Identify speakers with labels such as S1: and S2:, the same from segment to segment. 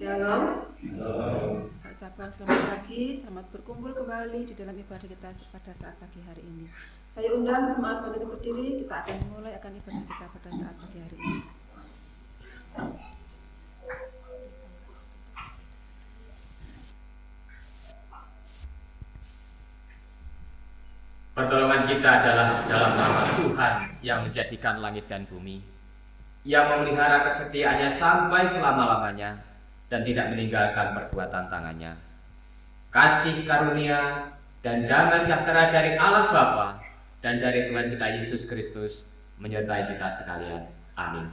S1: Shalom.
S2: Shalom.
S1: Saya ucapkan selamat pagi, selamat berkumpul kembali di dalam ibadah kita pada saat pagi hari ini. Saya undang jemaat bangkit berdiri, kita akan memulai akan ibadah kita pada saat pagi hari ini.
S2: Pertolongan kita adalah dalam nama Tuhan yang menjadikan langit dan bumi, yang memelihara kesetiaannya sampai selama-lamanya dan tidak meninggalkan perbuatan tangannya. Kasih karunia dan damai sejahtera dari Allah Bapa dan dari Tuhan kita Yesus Kristus menyertai kita sekalian. Amin.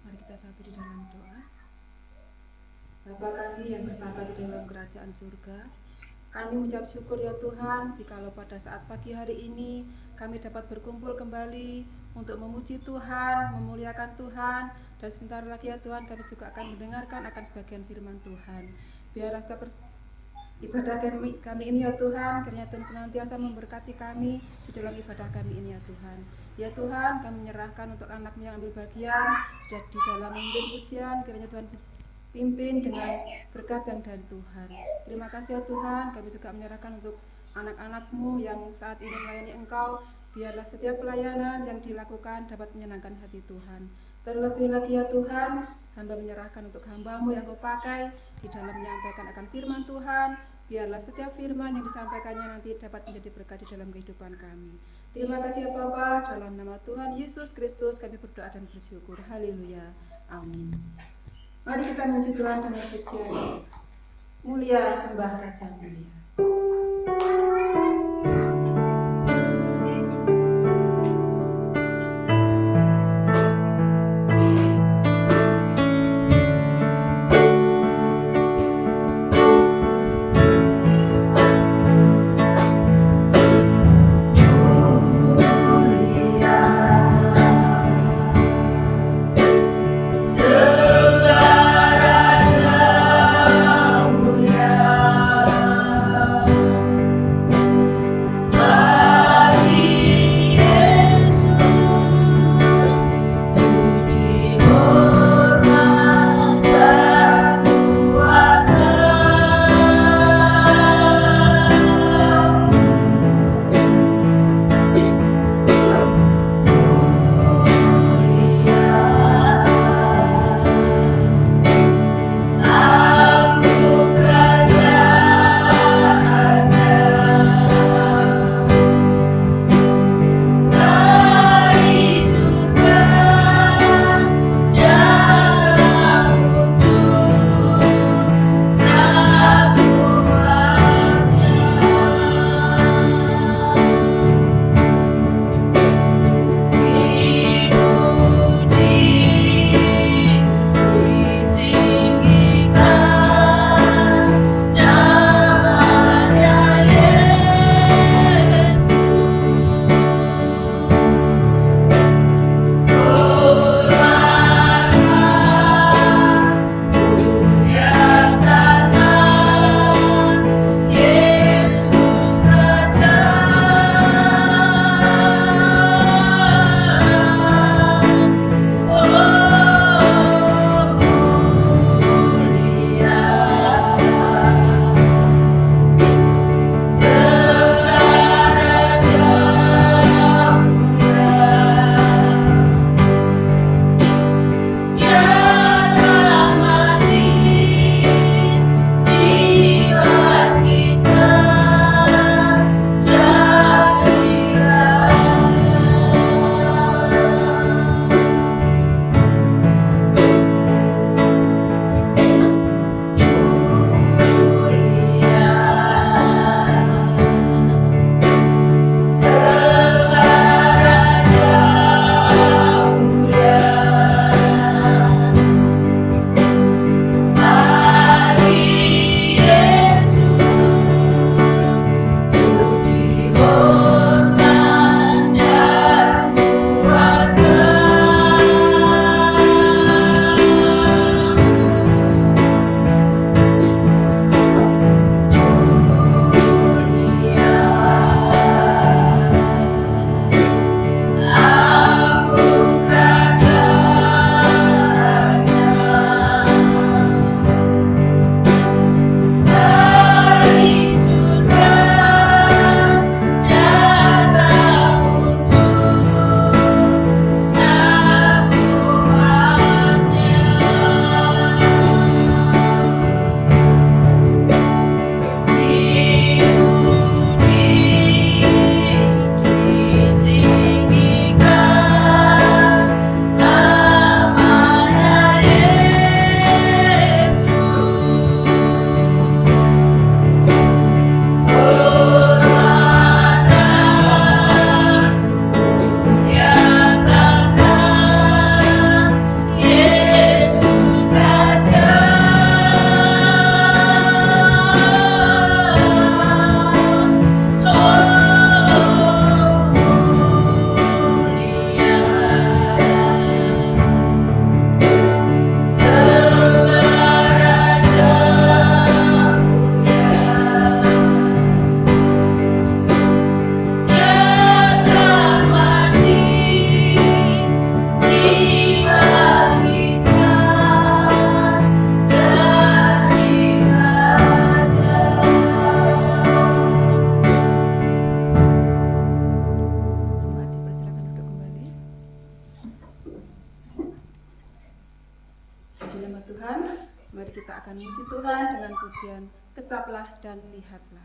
S1: Mari kita satu di dalam doa. Bapa kami yang bertata di dalam kerajaan surga, kami mengucap syukur ya Tuhan, jikalau pada saat pagi hari ini kami dapat berkumpul kembali untuk memuji Tuhan, memuliakan Tuhan, dan sebentar lagi ya Tuhan kami juga akan mendengarkan akan sebagian firman Tuhan. Biarlah setiap ibadah kami ini ya Tuhan, kiranya Tuhan senantiasa memberkati kami di dalam ibadah kami ini ya Tuhan. Ya Tuhan, kami menyerahkan untuk anak-Mu yang ambil bagian di dalam memimpin pujian, kiranya Tuhan pimpin dengan berkat yang dari Tuhan. Terima kasih ya Tuhan, kami juga menyerahkan untuk anak-anak-Mu yang saat ini melayani Engkau. Biarlah setiap pelayanan yang dilakukan dapat menyenangkan hati Tuhan. Terlebih lagi ya Tuhan, hamba menyerahkan untuk hamba-Mu yang Kau pakai di dalam menyampaikan akan firman Tuhan. Biarlah setiap firman yang disampaikannya nanti dapat menjadi berkat di dalam kehidupan kami. Terima kasih ya Bapa, dalam nama Tuhan Yesus Kristus kami berdoa dan bersyukur. Haleluya. Amin. Mari kita memuji Tuhan dengan pujian. Mulia sembah Raja mulia.
S3: Raja mulia.
S1: pujian Kecaplah dan Lihatlah.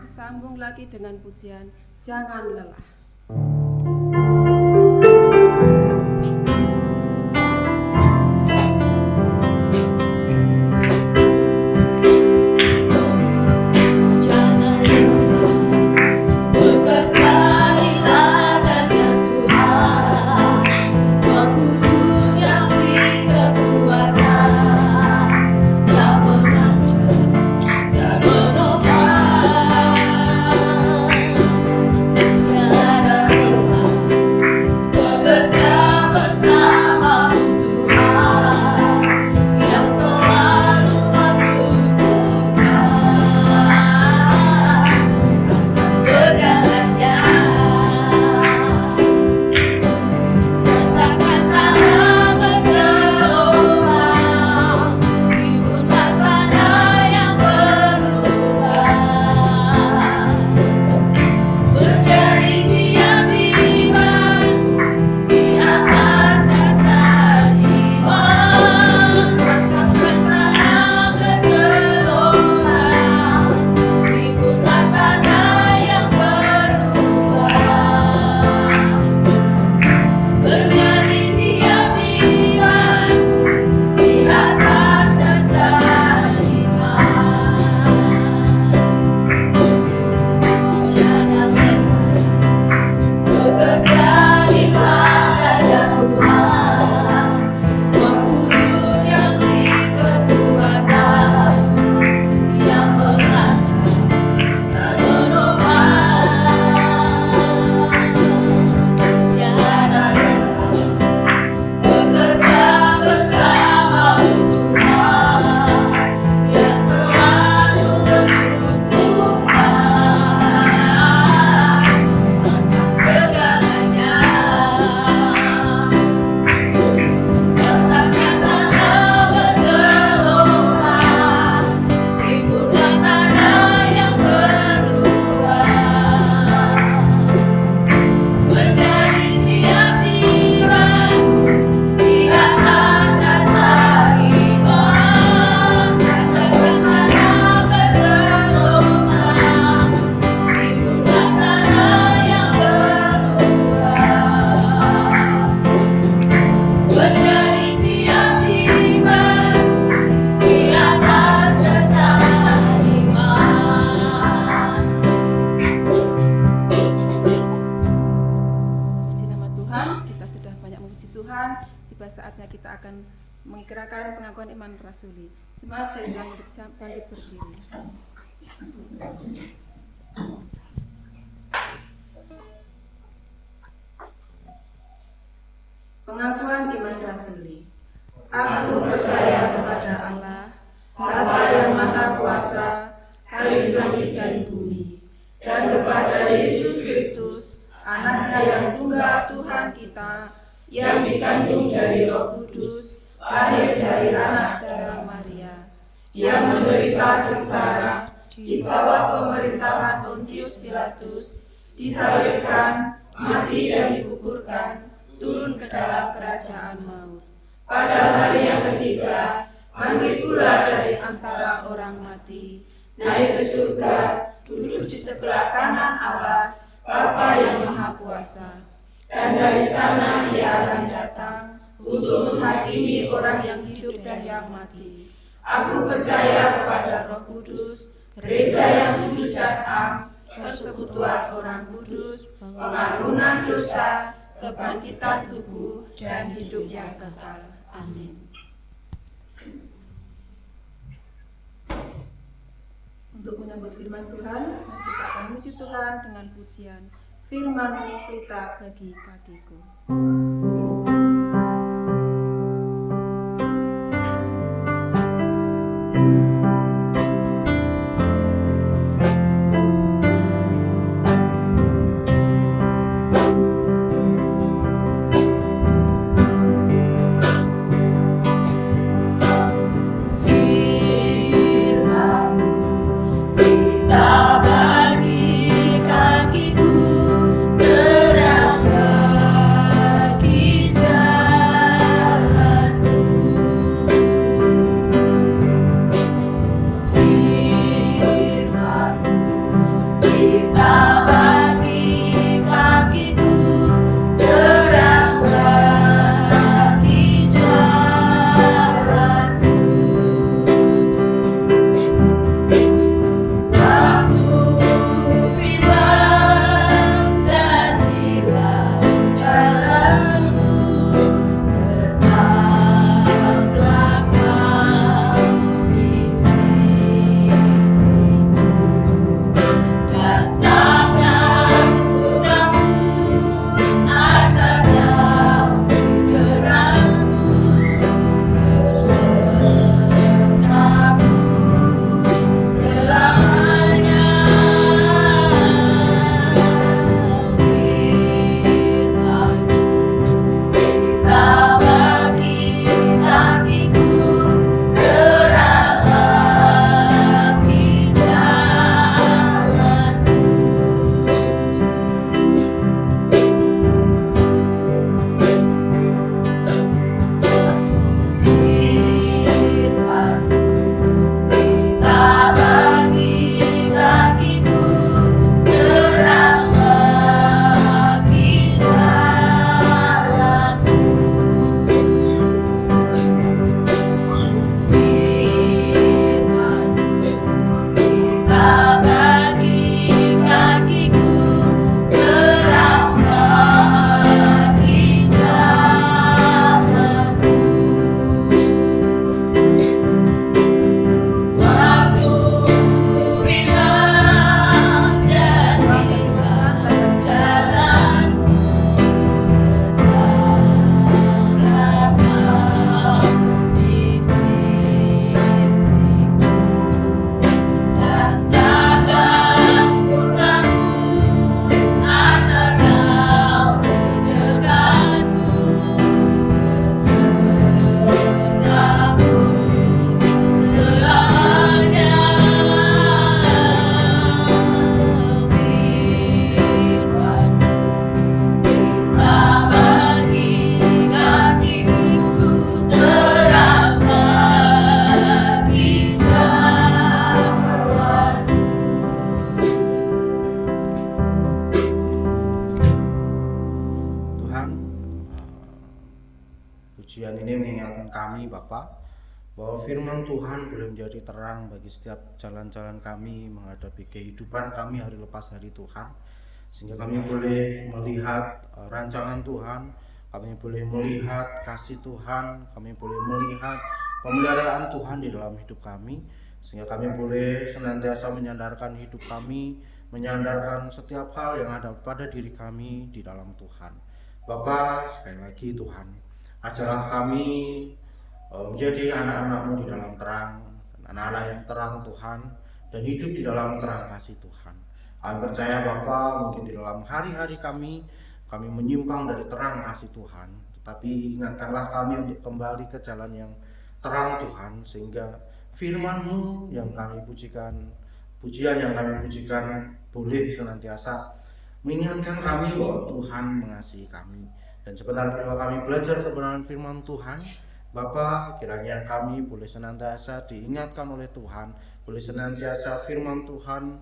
S1: Sambung lagi dengan pujian Jangan Lelah.
S3: Berjari siap di bahu, di
S1: Tuhan, tiba saatnya kita akan mengikrarkan pengakuan iman rasuli. Jemaat saya undang untuk bangkit berdiri. Pengakuan iman rasuli. Aku percaya kepada Allah, Bapa yang Maha Kuasa, Hari di langit dan bumi, dan kepada Yesus Kristus, Anaknya yang tunggal Tuhan kita, yang dikandung dari Roh Kudus, lahir dari anak darah Maria, yang menderita sengsara di bawah pemerintahan Pontius Pilatus, disalibkan, mati dan dikuburkan, turun ke dalam kerajaan maut. Pada hari yang ketiga, bangkit pula dari antara orang mati, naik ke surga, duduk di sebelah kanan Allah, Bapa yang Maha Kuasa. Dan dari sana Ia akan datang untuk menghakimi orang yang hidup dan yang mati. Aku percaya kepada Roh Kudus, gereja yang kudus dan am, persekutuan orang kudus, pengampunan dosa, kebangkitan tubuh, dan hidup yang kekal. Amin. Untuk menyambut firman Tuhan, mari kita akan memuji Tuhan dengan pujian Firman-Mu pelita bagi kakiku.
S3: Pujian ini mengingatkan kami Bapa bahwa firman Tuhan boleh menjadi terang bagi setiap jalan-jalan kami menghadapi kehidupan kami hari lepas hari Tuhan, sehingga kami boleh melihat rancangan Tuhan, kami boleh melihat kasih Tuhan, kami boleh melihat pemeliharaan Tuhan di dalam hidup kami, sehingga kami boleh senantiasa menyandarkan hidup kami, menyandarkan setiap hal yang ada pada diri kami di dalam Tuhan. Bapa, sekali lagi Tuhan, ajarlah kami menjadi anak-anak-Mu di dalam terang, anak-anak yang terang Tuhan, dan hidup di dalam terang kasih Tuhan. Kami percaya Bapa, mungkin di dalam hari-hari kami menyimpang dari terang kasih Tuhan, tetapi ingatkanlah kami untuk kembali ke jalan yang terang Tuhan, sehingga firman-Mu yang kami pujikan, pujian yang kami pujikan boleh senantiasa mengingatkan kami bahwa Tuhan mengasihi kami. Dan sebentar bila kami belajar kebenaran firman Tuhan, Bapa, kiranya kami boleh senantiasa diingatkan oleh Tuhan, boleh senantiasa firman Tuhan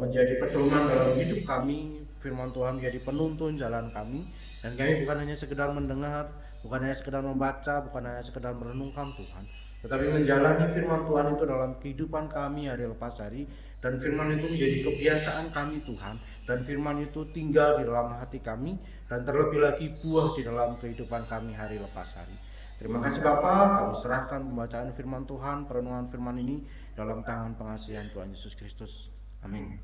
S3: menjadi pedoman dalam hidup kami, firman Tuhan menjadi penuntun jalan kami, dan kami bukan hanya sekedar mendengar, bukan hanya sekedar membaca, bukan hanya sekedar merenungkan Tuhan, tetapi menjalani firman Tuhan itu dalam kehidupan kami hari lepas hari, dan firman itu menjadi kebiasaan kami Tuhan, dan firman itu tinggal di dalam hati kami, dan terlebih lagi buah di dalam kehidupan kami hari lepas hari. Terima kasih Bapa, kami serahkan pembacaan firman Tuhan, perenungan firman ini dalam tangan pengasihan Tuhan Yesus Kristus. Amin.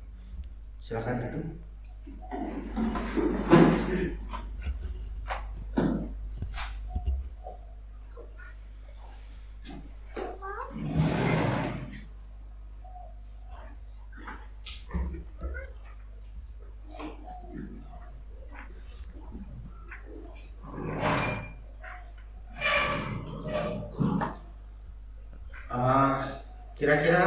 S3: Silakan duduk. Kira-kira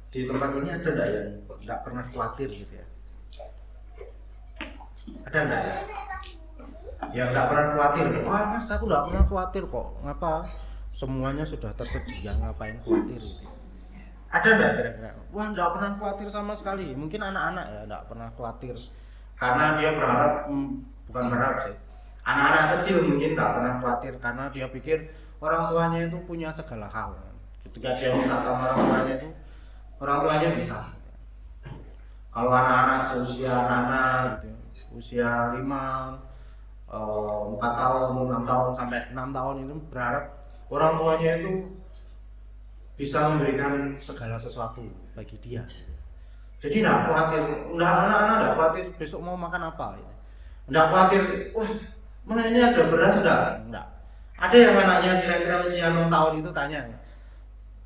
S3: di tempat ini ada enggak yang enggak pernah khawatir gitu ya? Ada enggak ya? Yang enggak pernah khawatir. Wah mas, aku enggak pernah khawatir kok. Ngapa? Semuanya sudah tersedia, ngapain khawatir gitu. Ada enggak kira-kira? Wah enggak pernah khawatir sama sekali. Mungkin anak-anak ya enggak pernah khawatir, karena dia berharap, bukan berharap sih, anak-anak kecil mungkin enggak pernah khawatir karena dia pikir orang tuanya itu punya segala hal. Ketika dia minta sama orang tuanya bisa. Kalau anak-anak seusia anak gitu, usia 5, 4 tahun, 6 tahun sampai 6 tahun itu berharap orang tuanya itu bisa memberikan segala sesuatu bagi dia. Jadi enggak khawatir, anak-anak enggak khawatir besok mau makan apa gitu. Enggak khawatir, wah, mana ini ada beras enggak. Ada yang anaknya kira-kira usia 6 tahun itu tanya,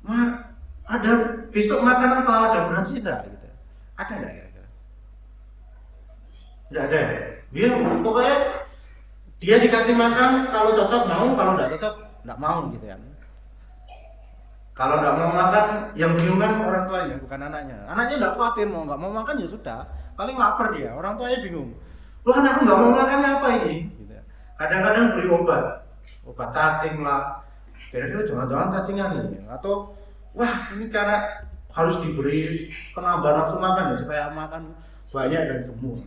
S3: "Ma, ada besok makan apa? Ada beras enggak?" gitu. Ada enggak kira-kira? Enggak ada. Dia pokoknya dia dikasih makan, kalau cocok mau, kalau enggak cocok enggak mau gitu ya. Kalau enggak mau makan, yang bingung kan orang tuanya, bukan anaknya. Anaknya enggak khawatir, mau enggak mau makan ya sudah, paling lapar dia. Orang tuanya bingung. "Loh, anakku enggak mau makannya apa ini?" gitu ya. Kadang-kadang beri obat cacing lah. Kira-kira jangan-jangan cacingan ini, atau wah ini karena harus diberi penambah nafsu makan ya supaya makan banyak dan gemuk.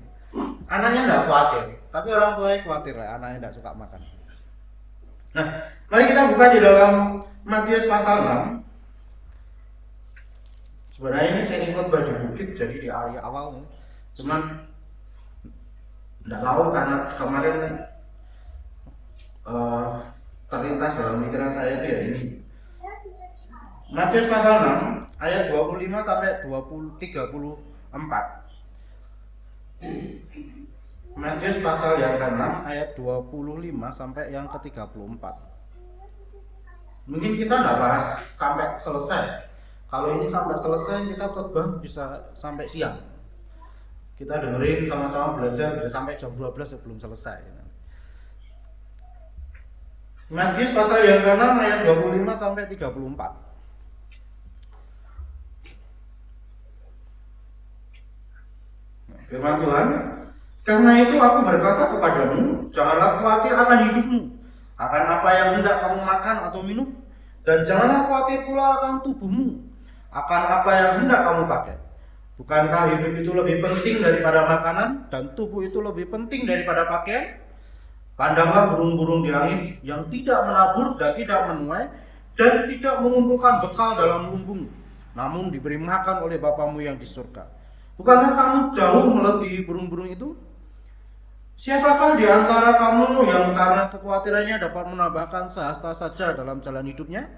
S3: Anaknya enggak khawatir, tapi orang tuanya khawatir lah anaknya enggak suka makan. Nah, mari kita buka di dalam Matius pasal 6. Sebenarnya ini saya ikut di bukit, jadi di area awal, cuman enggak tahu karena kemarin terlintas dalam pikiran saya itu ya ini. Matius pasal 6 ayat 25 sampai 34. Matius pasal yang ke-6 ayat 25 sampai yang ke-34. Mungkin kita enggak bahas sampai selesai. Kalau ini sampai selesai kita khotbah bisa sampai siang. Kita dengerin sama-sama belajar bisa sampai jam 12 sebelum selesai. Matius pasal yang ke-6 ayat 25 sampai 34. Firman Tuhan, "Karena itu aku berkata kepadamu, janganlah khawatir akan hidupmu, akan apa yang hendak kamu makan atau minum, dan janganlah khawatir pula akan tubuhmu, akan apa yang hendak kamu pakai. Bukankah hidup itu lebih penting daripada makanan, dan tubuh itu lebih penting daripada pakaian? Pandanglah burung-burung di langit yang tidak menabur dan tidak menuai dan tidak mengumpulkan bekal dalam lumbung, namun diberi makan oleh Bapamu yang di surga. Bukankah kamu jauh melebihi burung-burung itu? Siapakah di antara kamu yang karena kekhawatirannya dapat menambahkan sehasta saja dalam jalan hidupnya?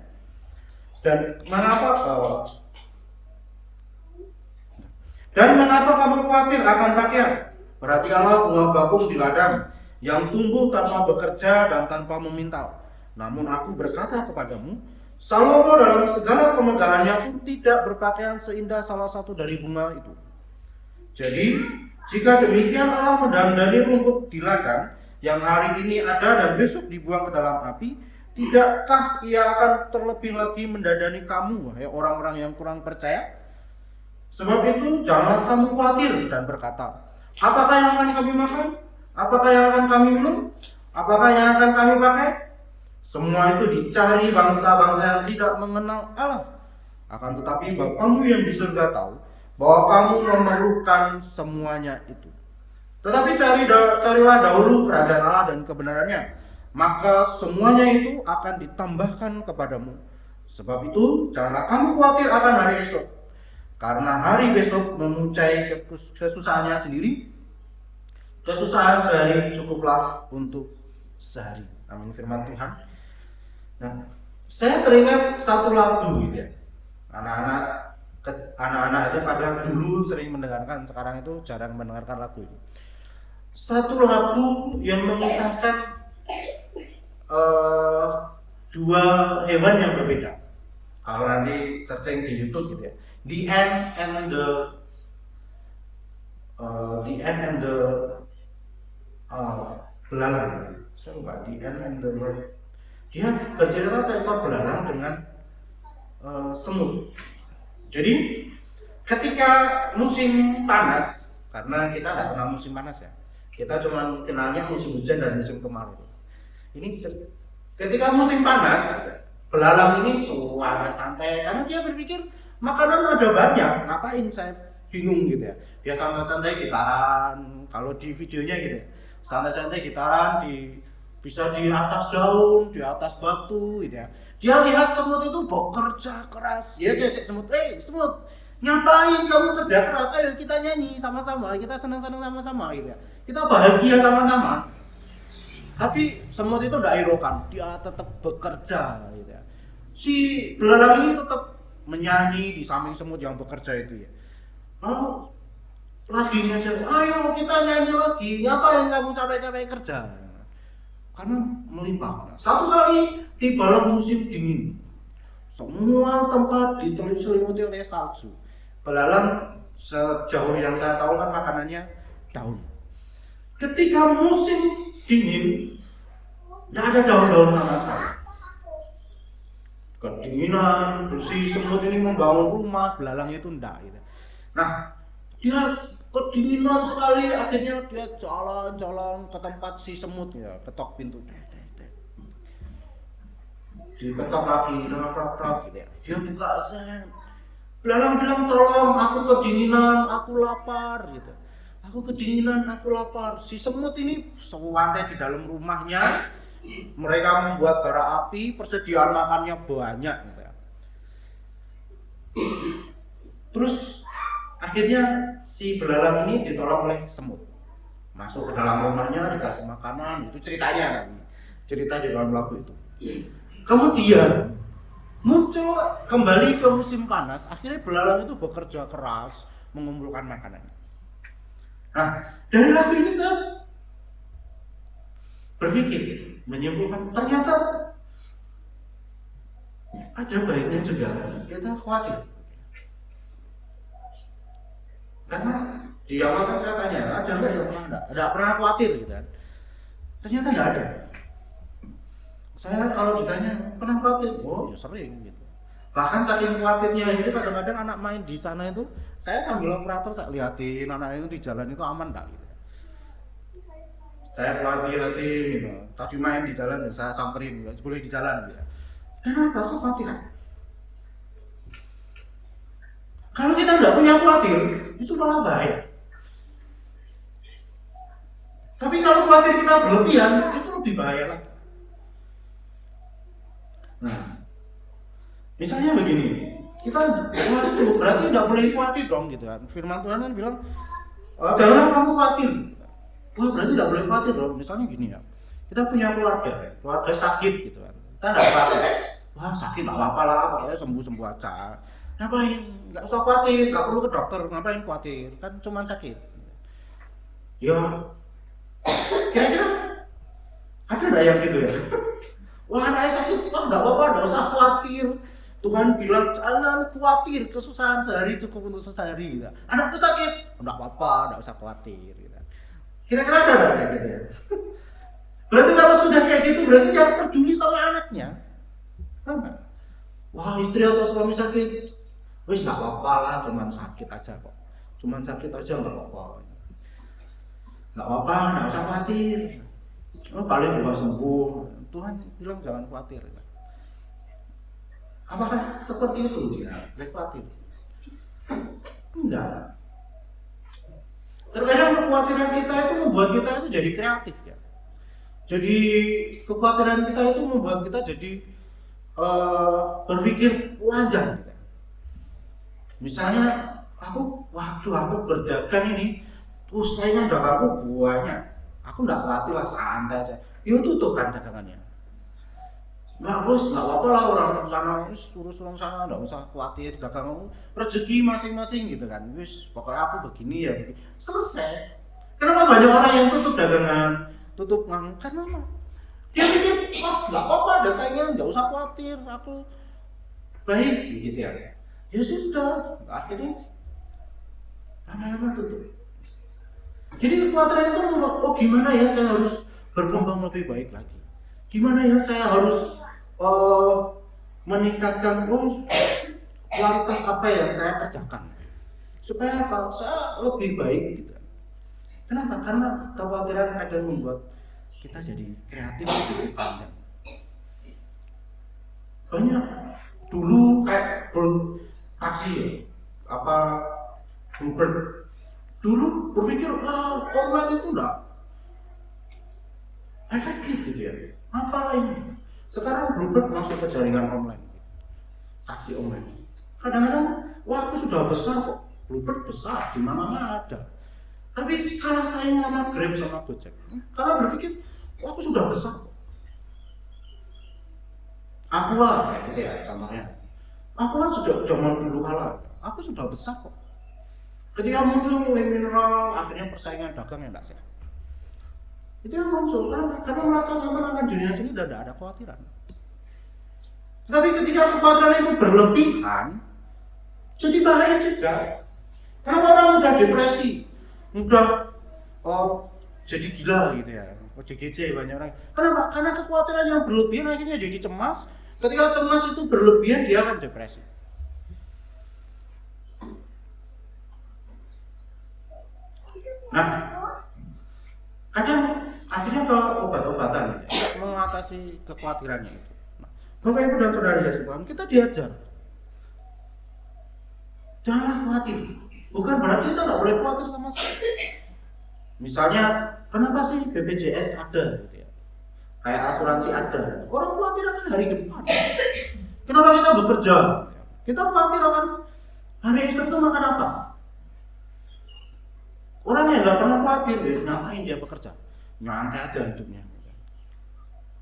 S3: Dan mengapa kamu khawatir akan pakaian? Perhatikanlah bunga bakung di ladang yang tumbuh tanpa bekerja dan tanpa memintal. Namun aku berkata kepadamu, Salomo dalam segala kemegahannya pun tidak berpakaian seindah salah satu dari bunga itu. Jadi, jika demikian Allah mendandani rumput di ladang yang hari ini ada dan besok dibuang ke dalam api, tidakkah ia akan terlebih lagi mendandani kamu, wahai orang-orang yang kurang percaya? Sebab itu janganlah kamu khawatir dan berkata, apakah yang akan kami makan? Apakah yang akan kami minum? Apakah yang akan kami pakai? Semua itu dicari bangsa-bangsa yang tidak mengenal Allah. Akan tetapi Bapamu yang di surga tahu bahwa kamu memerlukan semuanya itu. Tetapi carilah dahulu kerajaan Allah dan kebenarannya, maka semuanya itu akan ditambahkan kepadamu. Sebab itu janganlah kamu khawatir akan hari esok, karena hari besok memuncai kesusahannya sendiri. Kesusahan sehari cukuplah untuk sehari. Amin, firman Tuhan. Nah, saya teringat satu lagu gitu ya. Anak-anak itu kadang dulu sering mendengarkan, sekarang itu jarang mendengarkan lagu itu. Satu lagu yang mengisahkan dua hewan yang berbeda. Kalau nanti searching di YouTube gitu ya. The ant and the belalang. Saya lupa, the ant and the bird. Dia bercerita seekor belalang dengan semut. Jadi ketika musim panas, karena kita tidak kenal musim panas ya, kita cuma kenalnya musim hujan dan musim kemarau. Ini ketika musim panas, belalang ini suara santai karena dia berpikir makanan ada banyak, ngapain saya bingung gitu ya. Dia santai-santai gitaran, kalau di videonya gitu ya, santai-santai gitaran bisa di atas daun, di atas batu gitu ya. Dia lihat semut itu bekerja keras. Dia ngejek semut, semut, ngapain kamu kerja keras? Ayo kita nyanyi sama-sama, kita senang-senang sama-sama gitu ya. Kita bahagia sama-sama. Tapi semut itu tidak hiraukan, dia tetap bekerja gitu ya. Si belalang ini tetap menyanyi di samping semut yang bekerja itu ya. Lalu lagi ngajak, ayo kita nyanyi lagi, ngapain kamu capek-capek kerja? Karena melimpah. Satu kali tibalah musim dingin, semua tempat diselimuti oleh salju. Belalang sejauh yang saya tahu kan makanannya daun. Ketika musim dingin, tidak ada daun-daun sama sekali. Kedinginan, bersih semut ini membangun rumah, belalang itu enggak gitu. Nah, dia kedinginan sekali, akhirnya dia jalan-jalan ke tempat si semut ya, ketok pintu. Diketok lagi, gitu ya. Dia buka sen. Belalang bilang, tolong, aku kedinginan, aku lapar gitu. Aku kedinginan, aku lapar. Si semut ini sewantai di dalam rumahnya. Mereka membuat bara api, persediaan makannya banyak gitu ya. Terus akhirnya si belalang ini ditolong oleh semut. Masuk ke dalam rumahnya, dikasih makanan, itu ceritanya kan. Cerita di dalam lagu itu. Kemudian muncul kembali ke musim panas, akhirnya belalang itu bekerja keras mengumpulkan makanan. Nah, dari lagu ini saya berpikir, menyimpulkan ternyata ada baiknya juga kita khawatir. Karena di awal kan saya tanya, ada enggak yang pernah khawatir gitu kan. Ternyata enggak ada. Saya kalau ditanya pernah khawatir, oh ya sering gitu. Bahkan saking khawatirnya itu kadang-kadang anak main di sana itu, saya sambil operator saya liatin anak itu di jalan itu aman enggak gitu. Saya khawatir gitu. Tadi main di jalan saya samperin, boleh di jalan gitu. Kenapa kekhawatiran? Kalau kita enggak punya khawatir, itu malah baik. Tapi kalau khawatir kita berlebihan, itu lebih bahaya lagi. Nah, misalnya begini, kita berarti tidak boleh khawatir dong gitu kan. Firman Tuhan kan bilang, janganlah kamu khawatir. wah berarti nggak boleh khawatir dong. Misalnya gini ya, kita punya keluarga sakit gitu kan, kita nggak khawatir, wah sakit nggak apa-apa lah, pokoknya sembuh aja. Ngapain? Nggak usah khawatir, nggak perlu ke dokter, ngapain khawatir, kan cuma sakit. Ya, kira-kira ada nggak yang gitu ya? Wah anaknya sakit, oh nggak apa-apa, nggak usah khawatir. Tuhan bilang jangan khawatir, kesusahan sehari cukup untuk sehari. Gitu. Anakku sakit, nggak apa-apa, nggak usah khawatir. Gitu. Kira-kira ada nggak kayak gitu ya? Berarti kalau sudah kayak gitu, berarti dia peduli sama anaknya. Kenapa? Wah istri atau suami sakit, wis nggak apa-apa lah, cuman sakit aja kok. Cuman sakit aja nggak apa-apa. Nggak apa-apa, nggak usah khawatir. Oh, paling juga sembuh. Tuhan bilang jangan khawatir. Apakah seperti itu? Ya, khawatir. Enggak. Terkadang kekhawatiran kita itu membuat kita itu jadi kreatif ya. Jadi kekhawatiran kita itu membuat kita jadi berpikir wajar. Misalnya aku berdagang ini, terus kayaknya dagangku banyak. Aku enggak khawatir lah, santai aja. Yo tutup kan dagangannya. Nggak apa-apa lah, orang sana urus orang sana, nggak usah khawatir, dagang rezeki masing-masing gitu kan. Wis pokoknya aku begini ya begini. Selesai. Kenapa banyak orang yang tutup dagangan, tutup karena apa? Dia pikir, wah nggak apa-apa, ada saingan, nggak usah khawatir, aku baik gitu ya. Ya sudah, akhirnya lama-lama tutup. Jadi kekhawatiran itu oh gimana ya saya harus berkembang lebih baik lagi. Gimana ya saya harus meningkatkan kualitas apa yang saya kerjakan supaya apa? Saya lebih baik gitu. Kenapa? Karena kekhawatiran kadang membuat kita jadi kreatif lebih panjang. Banyak dulu kayak taksi ya, apa Uber dulu berpikir online itu enggak efektif gitu ya. Apa ini? Sekarang Bluebird masuk ke jaringan online, taksi online. Kadang-kadang, wah aku sudah besar kok, Bluebird besar, di mana-mana ada. Tapi kalah saing sama Grab sama Gojek. Karena berpikir, wah aku sudah besar kok. Aqua, gitu ya contohnya. Aqua sudah zaman dulu kalah, aku sudah besar kok. Ketika muncul mineral, akhirnya persaingan dagang yang tidak sehat. Itu yang muncul karena merasa nyaman akan dunia sini tidak ada kekhawatiran. Tapi ketika kekhawatiran itu berlebihan, jadi bahaya juga. Karena orang mudah depresi, mudah jadi gila gitu ya, ODGJ banyak orang. Kenapa? Karena kekhawatiran yang berlebihan akhirnya jadi cemas. Ketika cemas itu berlebihan, dia akan depresi. Nah, kadang akhirnya ke obat-obatan gitu, mengatasi kekhawatirannya itu. Nah, Bapak Ibu dan Saudara yang Tuhan, kita diajar janganlah khawatir. Bukan berarti kita tidak boleh khawatir sama sekali. Misalnya, kenapa sih BPJS ada gitu ya? Kayak asuransi ada. Orang khawatir akan hari depan. Kenapa kita bekerja? Kita khawatir akan hari esok itu makan apa? Orang yang nggak pernah khawatir, ngapain dia bekerja? Nyantai aja hidupnya.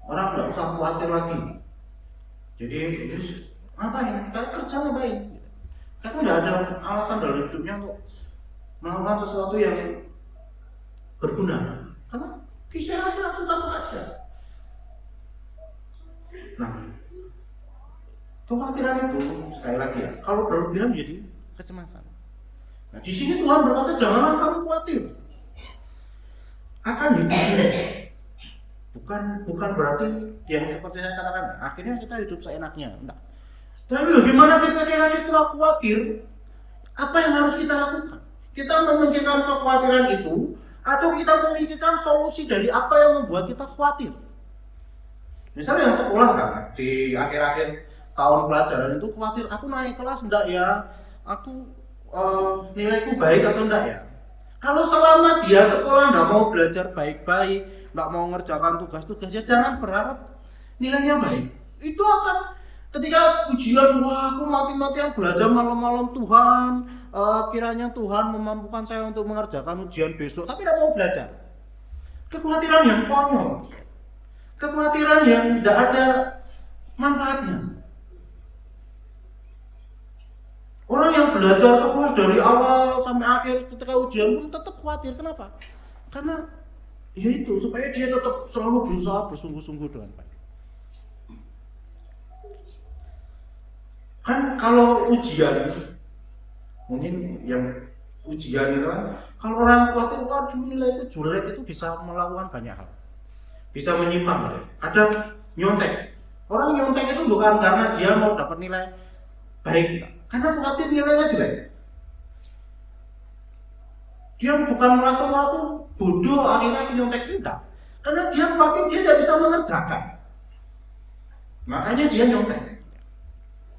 S3: Orang nggak usah khawatir lagi. Jadi terus ngapain? Kayak kerja ngapain? Karena nggak ada alasan dalam hidupnya untuk melakukan sesuatu yang berguna. Karena kisah suka-suka aja. Nah, kekhawatiran itu sekali lagi ya, kalau berlebihan jadi kecemasan. Nah, di sini Tuhan berkata janganlah kamu khawatir akan hidupmu. Bukan berarti yang seperti saya katakan, akhirnya kita hidup seenaknya, enggak. Tapi bagaimana ketika kita khawatir, apa yang harus kita lakukan? Kita memikirkan kekhawatiran itu, atau kita memikirkan solusi dari apa yang membuat kita khawatir? Misalnya yang sekolah kan, di akhir-akhir tahun pelajaran itu khawatir, aku naik kelas enggak ya? Aku nilaiku baik atau enggak ya? Kalau selama dia sekolah enggak mau belajar baik-baik, enggak mau ngerjakan tugas-tugas, ya jangan berharap nilainya baik. Itu akan ketika ujian, wah aku mati-matian belajar malam-malam, Tuhan kiranya Tuhan memampukan saya untuk mengerjakan ujian besok, tapi tidak mau belajar. kekhawatiran yang konyol, kekhawatiran yang tidak ada manfaatnya. Orang yang belajar terus dari awal sampai akhir ketika ujian pun tetap khawatir. Kenapa? Karena ya itu, supaya dia tetap selalu berusaha bersungguh-sungguh dengan baik. Kan kalau ujian, mungkin yang ujian itu kan, kalau orang khawatir waduh nilai itu jelek, itu bisa melakukan banyak hal, bisa menyimpang. Kadang nyontek. Orang nyontek itu bukan karena dia mau dapat nilai baik, karena khawatir nilainya jelek. Dia bukan merasa aku bodoh akhirnya nyontek, tidak, karena dia khawatir dia tidak bisa mengerjakan, makanya dia nyontek.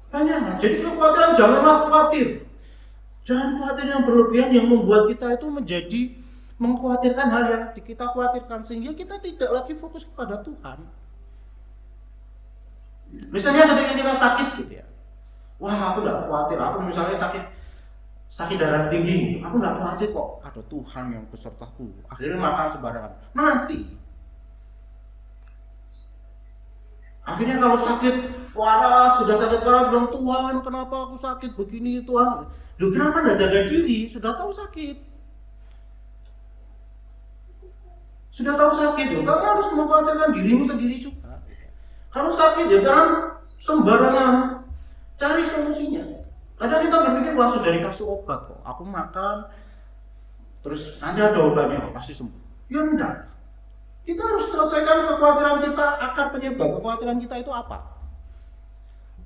S3: Banyak. Jadi kekhawatiran janganlah khawatir. Jangan khawatir yang berlebihan yang membuat kita itu menjadi mengkhawatirkan hal yang kita khawatirkan, sehingga kita tidak lagi fokus kepada Tuhan. Misalnya ketika kita sakit gitu ya, wah aku tidak khawatir, aku misalnya sakit darah tinggi, aku tidak khawatir kok, ada Tuhan yang besertaku. Akhirnya makan sembarangan, mati. Akhirnya kalau sakit, wah sudah sakit parah, bilang Tuhan kenapa aku sakit begini Tuhan. Duh, kenapa tidak jaga diri? Sudah tahu sakit, kamu harus mengkhawatirkan dirimu sendiri juga. Kalau sakit ya jangan sembarangan, cari solusinya. Kadang kita berpikir wah sudah dikasih obat kok, aku makan terus nanti ada obatnya kok pasti sembuh. Ya enggak. Kita harus selesaikan kekhawatiran kita, akar penyebab kekhawatiran kita itu apa.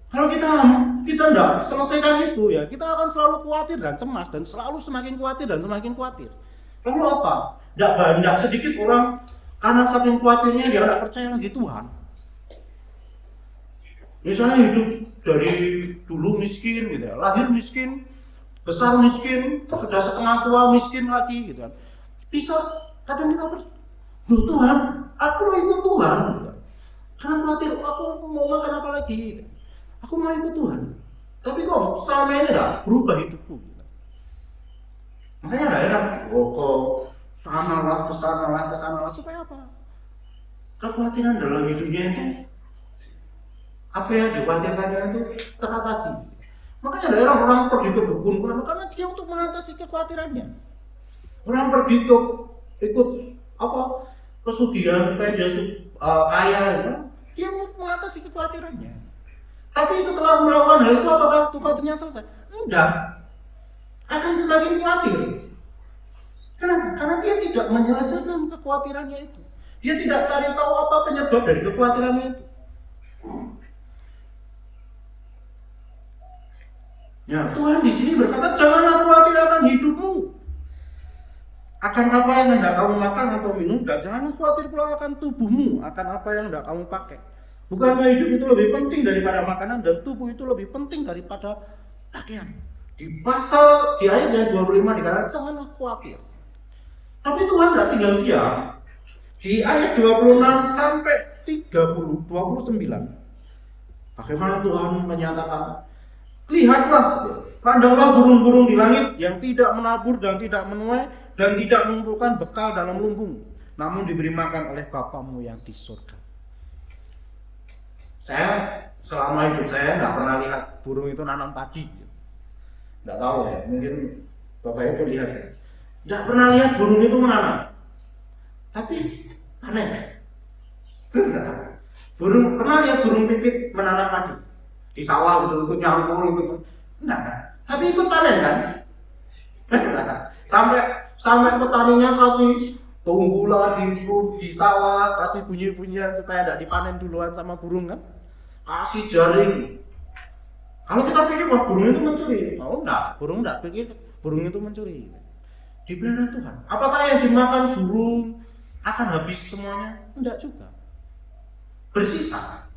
S3: Kalau kita enggak selesaikan itu ya, kita akan selalu khawatir dan cemas, dan selalu semakin khawatir dan semakin khawatir. Lalu apa? Enggak sedikit orang karena saking khawatirnya dia enggak percaya lagi Tuhan. Misalnya hidup dari dulu miskin gitu ya, lahir miskin, besar miskin, sudah setengah tua miskin lagi gitu kan. Bisa kadang kita loh Tuhan, aku mau ikut Tuhan gitu. Karena khawatir, aku mau makan apa lagi gitu. Aku mau ikut Tuhan, tapi kok selama ini enggak berubah hidupku gitu. Makanya daerah kok kesanalah supaya apa? Kekhawatiran dalam hidupnya itu, apa yang dikhawatirkannya itu teratasi. Makanya ada orang pergi ke dukun, karena dia untuk mengatasi kekhawatirannya. Orang pergi ke ikut pesugihan supaya dia kaya, dia untuk mengatasi kekhawatirannya. Tapi setelah melakukan hal itu, apakah kekhawatirannya selesai? Enggak, akan semakin khawatir. Kenapa? Karena dia tidak menyelesaikan kekhawatirannya itu. Dia tidak cari tahu apa penyebab dari kekhawatirannya itu. Ya, Tuhan di sini berkata, janganlah khawatir akan hidupmu, akan apa yang hendak kamu makan atau minum, dan janganlah khawatir pula akan tubuhmu, akan apa yang hendak kamu pakai. Bukankah hidup itu lebih penting daripada makanan, dan tubuh itu lebih penting daripada pakaian? Di ayat yang 25 dikatakan janganlah khawatir. Tapi Tuhan tidak tinggal diam. Di ayat 26 sampai 29, bagaimana Tuhan menyatakan, lihatlah, pandanglah burung-burung di langit yang tidak menabur dan tidak menuai dan tidak mengumpulkan bekal dalam lumbung, namun diberi makan oleh Bapamu yang di surga. Saya selama hidup saya tidak pernah lihat burung itu nanam padi. Tidak tahu ya, mungkin Bapak Ibu lihat ya. Tidak pernah lihat burung itu menanam, tapi panen. Pernah lihat burung pipit menanam padi di sawah gitu, ikut nyampur gitu. Enggak, tapi ikut panen kan? Sampai petaninya kasih tunggulah di sawah, kasih bunyi-bunyian supaya tidak dipanen duluan sama burung kan? Kasih jaring. Kalau kita pikir wah burung itu mencuri, enggak, burung enggak pikir burung itu mencuri. Dipelihara Tuhan. Apakah yang dimakan burung akan habis semuanya? Enggak juga. Bersisa.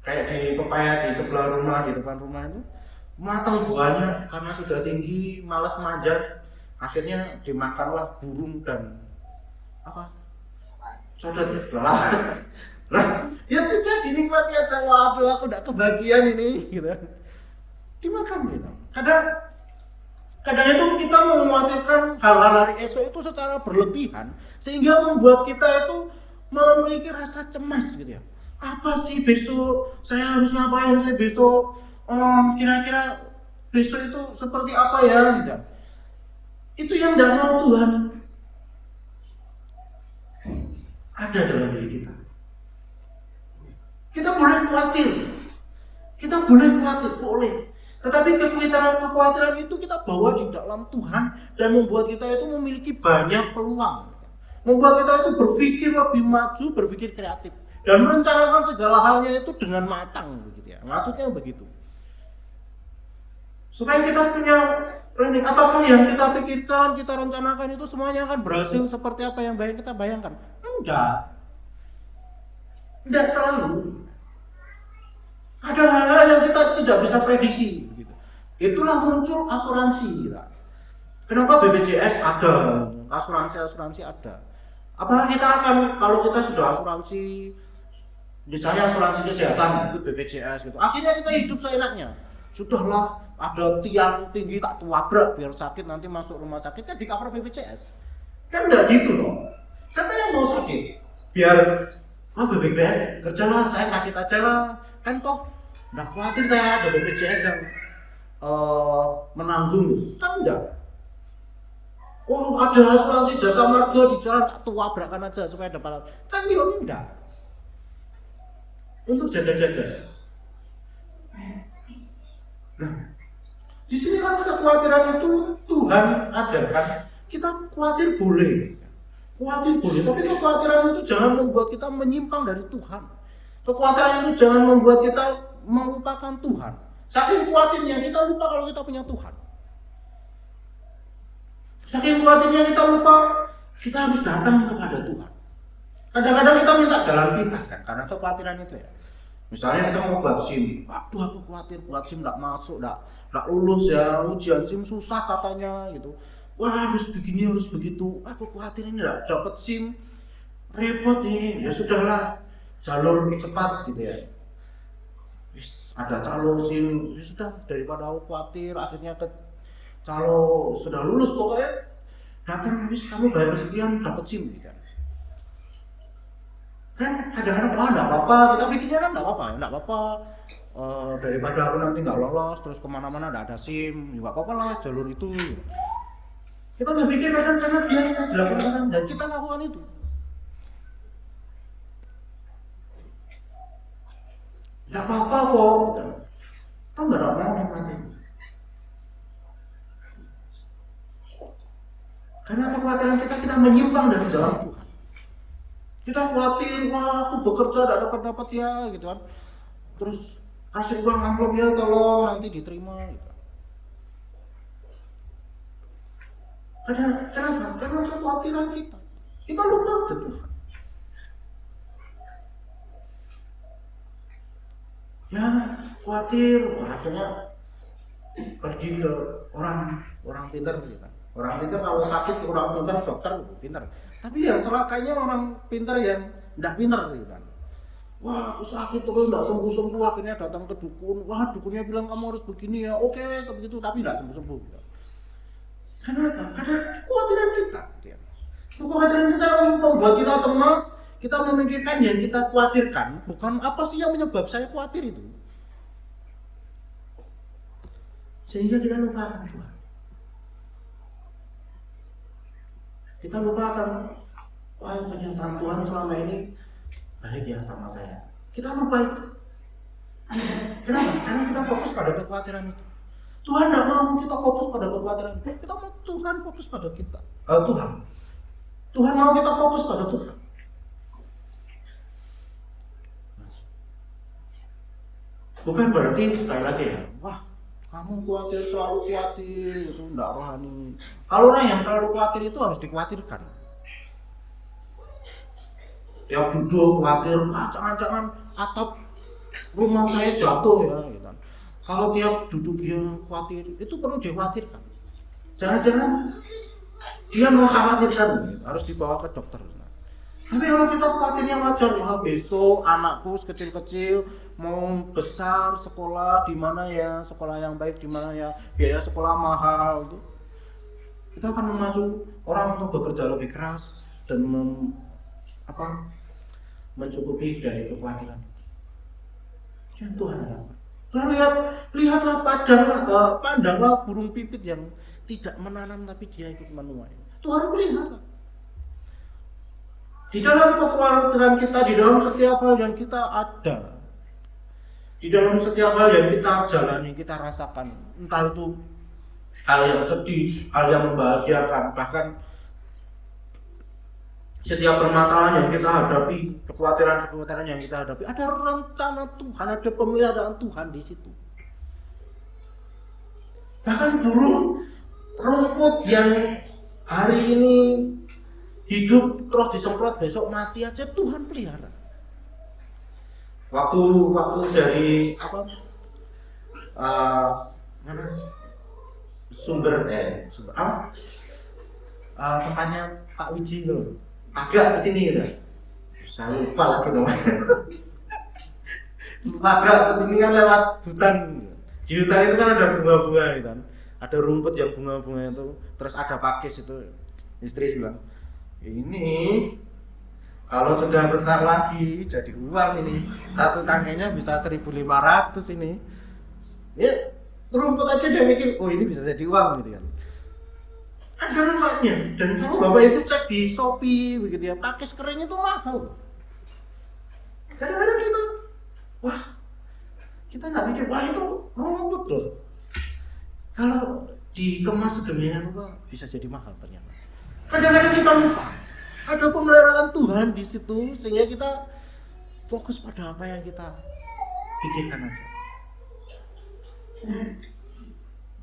S3: Kayak di pepaya di sebelah rumah, di depan rumah itu matang buahnya karena sudah tinggi, malas manjat, akhirnya dimakanlah burung dan sodot lah. Ya sudah dinikmati aja, waduh aku tidak kebagian ini gitu. Dimakan gitu. Kadang Kadang itu kita mengkhawatirkan hal-hal hari esok itu secara berlebihan sehingga membuat kita itu memiliki rasa cemas gitu ya. Apa sih besok? Saya harus ngapain sih besok? Kira-kira besok itu seperti apa ya gitu. Itu yang tidak mau Tuhan ada dalam diri kita. Kita boleh khawatir. Kita boleh khawatir, boleh. Tetapi kekhawatiran itu kita bawa di dalam Tuhan dan membuat kita itu memiliki banyak peluang. Membuat kita itu berpikir lebih maju, berpikir kreatif dan merencanakan segala halnya itu dengan matang begitu ya. Maksudnya begitu. Supaya kita punya planning, apakah yang kita pikirkan, kita rencanakan itu semuanya akan berhasil seperti apa yang kita bayangkan? Enggak. Enggak selalu. Ada hal-hal yang kita tidak bisa prediksi begitu. Itulah muncul asuransi kita. Kenapa BPJS ada? Asuransi ada. Apakah kita akan, kalau kita sudah asuransi, misalnya asuransi kesehatan itu BPJS gitu, akhirnya kita hidup seenaknya. Sudahlah, ada tiang tinggi tak tuabrak biar sakit, nanti masuk rumah sakit kan di cover BPJS. Kan enggak gitu loh. Siapa yang mau sakit? Biar BPJS kerjalah, saya sakit aja lah. Kan toh nggak khawatir saya ada BPJS yang menanggung. Kan enggak. Oh, ada asuransi jasa marga di jalan tak tuabrakan aja supaya dapat. Kan yo enggak. Untuk jaga-jaga. Nah, di sini kan kekhawatiran itu Tuhan ajarkan kita khawatir boleh, tapi kekhawatiran itu jangan membuat kita menyimpang dari Tuhan. Kekhawatiran itu jangan membuat kita melupakan Tuhan. Saking khawatirnya kita lupa kalau kita punya Tuhan. Saking khawatirnya kita lupa kita harus datang kepada Tuhan. Kadang-kadang kita minta jalan pintas kan karena kekhawatiran itu ya. Misalnya kita mau buat SIM, waduh aku khawatir buat SIM nggak masuk, nggak lulus ya, ujian SIM susah katanya gitu. Wah harus begini harus begitu, aku khawatir ini nggak dapat SIM, repot ini. Ya sudahlah, jalur cepat gitu ya. Ada calon SIM, ya sudah daripada aku khawatir akhirnya kalau sudah lulus pokoknya datang habis kamu bayar sekian dapat SIM gitu. Kan kadang-kadang enggak apa-apa, kita pikirnya kan enggak apa-apa, daripada aku nanti nggak lolos terus kemana-mana nggak ada SIM, nggak apa-apa lah jalur itu. Kita berpikir kadang karena biasa dilakukan orang dan kita lakukan itu. Nggak apa-apa kok, kita nggak mau nikmatin. Karena kekhawatiran kita menyimpang dari jalan Tuhan. Kita khawatir, wah aku bekerja tidak dapat ya gitu kan. Terus kasih uang amplop ya tolong nanti diterima gitu. Kenapa? Karena kekhawatiran kita lupa ke Tuhan. Ya khawatir, akhirnya pergi ke orang pintar gitu. Orang pintar kalau sakit orang pintar dokter pintar. Tapi yang celakanya orang pintar yang tidak pintar gitu kan. Wah aku sakit terus tidak sembuh-sembuh, akhirnya datang ke dukun. Wah dukunnya bilang kamu harus begini ya, oke begitu tapi tidak sembuh-sembuh gitu. Kenapa? Karena kekhawatiran kita gitu ya. Kekhawatiran kita membuat kita cemas. Kita memikirkan yang kita khawatirkan bukan apa sih yang menyebab saya khawatir itu. Sehingga kita lupakan Tuhan. Kita lupakan, wah pernyataan Tuhan selama ini baik ya sama saya. Kita lupa itu. Kenapa? Karena kita fokus pada kekhawatiran itu. Tuhan tidak mau kita fokus pada kekhawatiran itu. Kita mau Tuhan fokus pada kita. Tuhan mau kita fokus pada Tuhan. Bukan berarti sekali lagi ya, wah kamu selalu khawatir, itu enggak rohani. Kalau orang yang selalu khawatir itu harus dikhawatirkan. Tiap duduk khawatir, wah jangan-jangan atap rumah saya jatuh ya gitu. Kalau tiap duduk dia khawatir, itu perlu dikhawatirkan. Jangan-jangan dia mengkhawatirkan, harus dibawa ke dokter. Tapi kalau kita khawatirnya wajar, wah besok anakku kecil-kecil mau besar sekolah di mana ya, sekolah yang baik di mana ya, biaya sekolah mahal itu. Kita akan memacu orang untuk bekerja lebih keras dan mencukupi dari kekhawatiran. Jangan Tuhan harapkan. Lihatlah pandanglah burung pipit yang tidak menanam tapi dia ikut menuai. Tuhan pelihara. Di dalam kekhawatiran kita, di dalam setiap hal yang kita ada, di dalam setiap hal yang kita jalani, kita rasakan, entah itu hal yang sedih, hal yang membahagiakan, bahkan setiap permasalahan yang kita hadapi, kekhawatiran yang kita hadapi, ada rencana Tuhan, ada pemeliharaan Tuhan di situ. Bahkan burung rumput yang hari ini hidup terus disemprot besok mati aja Tuhan pelihara. Waktu dari tempatnya Pak Wiji loh, agak kesini gitu. Saya lupa lagi namanya. Agak kesini kan lewat hutan. Di hutan itu kan ada bunga-bunga gitu kan. Ada rumput yang bunga-bunga itu, terus ada pakis itu. Istri bilang, ini kalau sudah besar lagi jadi uang ini. Satu tangkainya bisa 1.500 ini. Ya, rumput aja dia mikir, oh ini bisa jadi uang gitu kan. Ada namanya. Dan kalau Bapak Ibu cek di Shopee begitu ya, pakis kering itu mahal. Kadang-kadang kita nggak mikir, wah itu rumput loh. Kalau dikemas sedemikian rupa bisa jadi mahal ternyata. Kadang-kadang kita lupa ada pemeliharaan Tuhan di situ sehingga kita fokus pada apa yang kita pikirkan aja.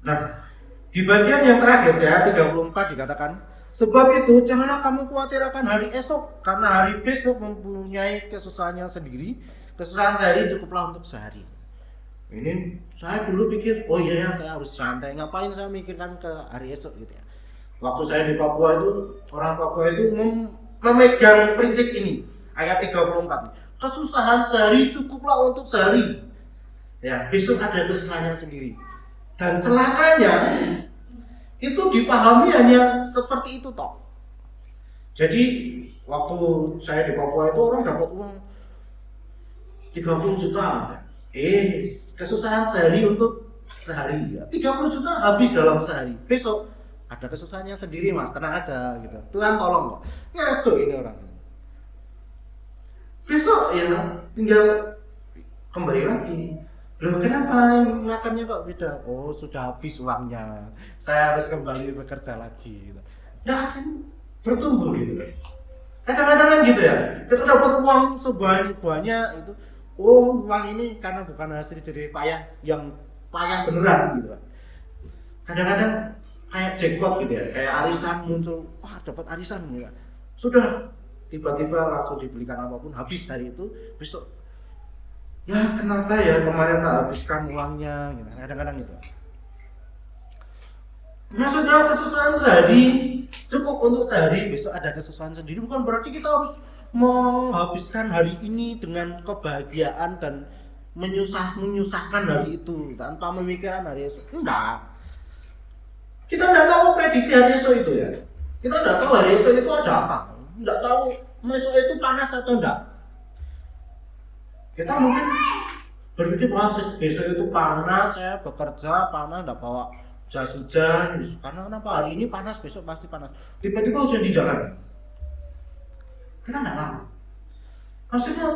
S3: Nah, di bagian yang terakhir ya 34 dikatakan, sebab itu janganlah kamu khawatir akan hari esok, karena hari besok mempunyai kesusahannya sendiri. Kesusahan sehari cukuplah untuk sehari. Ini saya dulu pikir, oh iya ya saya harus santai, ngapain saya mikirkan ke hari esok gitu ya. Waktu saya di Papua itu, orang Papua itu memegang prinsip ini, ayat 34. Kesusahan sehari cukuplah untuk sehari. Ya, besok ada kesusahannya sendiri. Dan celakanya itu dipahami hanya seperti itu toh. Jadi waktu saya di Papua itu orang dapat uang 30 juta. Kesusahan sehari untuk sehari. 30 juta habis dalam sehari. Besok ada kesusahannya sendiri mas, tenang aja gitu. Tuhan tolong kok. Ngaco ini orang. Besok ya tinggal kembali lagi. Loh kenapa makannya kok beda? Oh sudah habis uangnya. Saya harus kembali bekerja lagi gitu. Nah kan bertumbuh gitu. Kadang-kadang kan gitu ya. Kita dapat uang sebanyak itu. Oh uang ini karena bukan hasil dari payah yang payah beneran gitu. Kadang-kadang kayak jackpot gitu ya, kayak arisan muncul, wah dapat arisan gitu. Sudah tiba-tiba langsung dibelikan apapun habis hari itu, besok ya kenapa ya kemarin tak habiskan uangnya gitu. Kadang-kadang gitu. Maksudnya kesusahan sehari cukup untuk sehari, besok ada kesusahan sendiri, bukan berarti kita harus menghabiskan hari ini dengan kebahagiaan dan menyusahkan hari itu tanpa memikirkan hari esok. Enggak. Kita tidak tahu prediksi hari esok itu ya. Kita tidak tahu hari esok itu ada apa. Tidak tahu esok itu panas atau enggak. Kita mungkin berpikir wah besok itu panas, saya bekerja panas, tidak bawa jas hujan. Karena kenapa hari ini panas, besok pasti panas. Tiba-tiba hujan di jalan. Kita tidak tahu. Maksudnya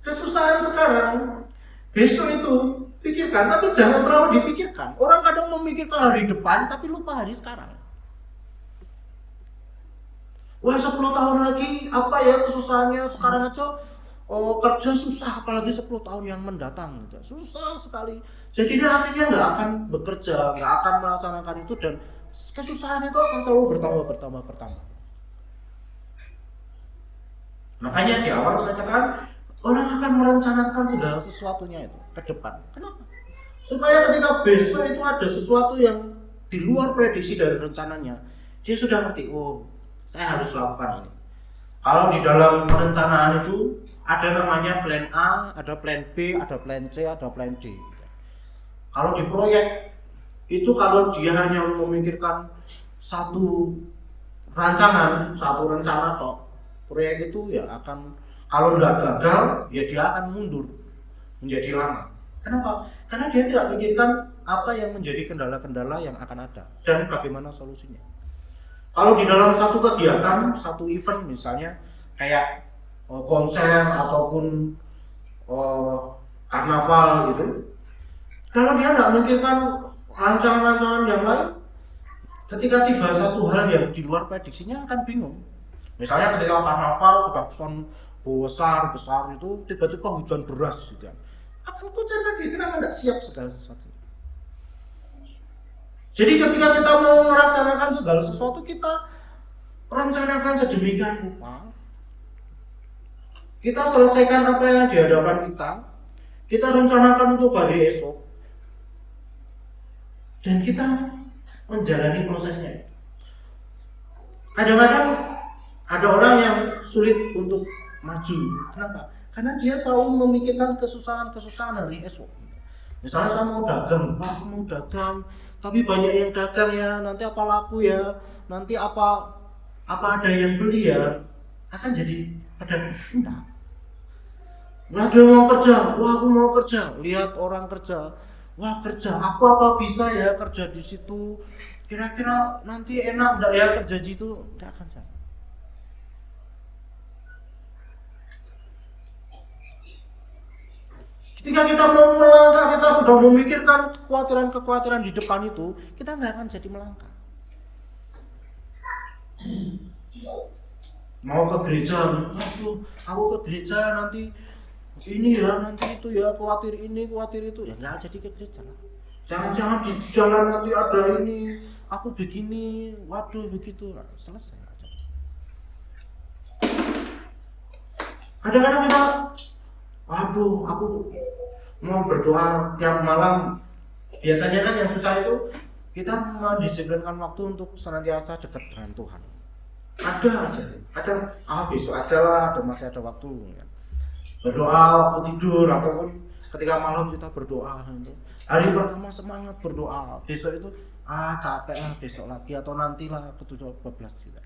S3: kesusahan sekarang, besok itu pikirkan, tapi jangan terlalu dipikirkan. Orang kadang memikirkan hari depan, tapi lupa hari sekarang. Wah 10 tahun lagi, apa ya kesusahannya sekarang aja kerja susah, apalagi 10 tahun yang mendatang. Susah sekali. Jadi dia akhirnya nggak akan bekerja, nggak akan melaksanakan itu, dan kesusahan itu akan selalu bertambah. Makanya di awal saya katakan, orang akan merencanakan segala sesuatunya itu ke depan. Kenapa? Supaya ketika besok itu ada sesuatu yang di luar prediksi dari rencananya, dia sudah ngerti, oh saya harus lakukan ini. Kalau di dalam perencanaan itu ada namanya plan A, ada plan B, ada plan C, ada plan D. Kalau di proyek itu kalau dia hanya memikirkan satu rancangan, satu rencana toh, proyek itu ya akan, kalau nggak gagal ya dia akan mundur menjadi lama. Kenapa? Karena dia tidak pikirkan apa yang menjadi kendala-kendala yang akan ada dan bagaimana solusinya. Kalau di dalam satu kegiatan, satu event misalnya kayak konser ataupun karnaval gitu, kalau dia tidak memikirkan rancangan-rancangan yang lain, ketika tiba satu hal yang di luar prediksinya akan bingung. Misalnya ketika karnaval sudah pesan besar itu, tiba-tiba hujan deras gitu kan, akan kucing-kucing, kenapa tidak siap segala sesuatu. Jadi ketika kita mau melaksanakan segala sesuatu, kita rencanakan sedemikian rupa, kita selesaikan apa yang di hadapan kita rencanakan untuk hari esok, dan kita menjalani prosesnya. Kadang-kadang ada orang yang sulit untuk maju. Kenapa? Karena dia selalu memikirkan kesusahan hari esok. Misalnya saya mau dagang, aku mau dagang, tapi banyak yang dagang ya, nanti apa laku ya, nanti apa ada yang beli ya, akan jadi pedagang. Enggak. Nah, dia mau kerja, wah aku mau kerja, lihat orang kerja, wah kerja, aku apa bisa ya kerja di situ, kira-kira nanti enak enggak ya kerja di situ, enggak akan sama. Ketika kita mau melangkah, kita sudah memikirkan kekhawatiran di depan itu, kita nggak akan jadi melangkah. Mau ke gereja, aduh, aku ke gereja nanti ini ya, nanti itu ya, khawatir ini, khawatir itu, ya nggak jadi ke gereja lah. Jangan-jangan di jalan nanti ada ini, aku begini, waduh begitu, nah, selesai aja. Kadang-kadang kita, waduh, aku mau berdoa tiap malam. Biasanya kan yang susah itu kita mendisiplinkan waktu untuk senantiasa dekat dengan Tuhan. Ada aja, kadang besok aja lah, masih ada waktu ya. Berdoa waktu tidur ataupun ketika malam kita berdoa gitu. Hari pertama semangat berdoa, besok itu capek lah, besok lagi atau nantilah ke 12 gitu.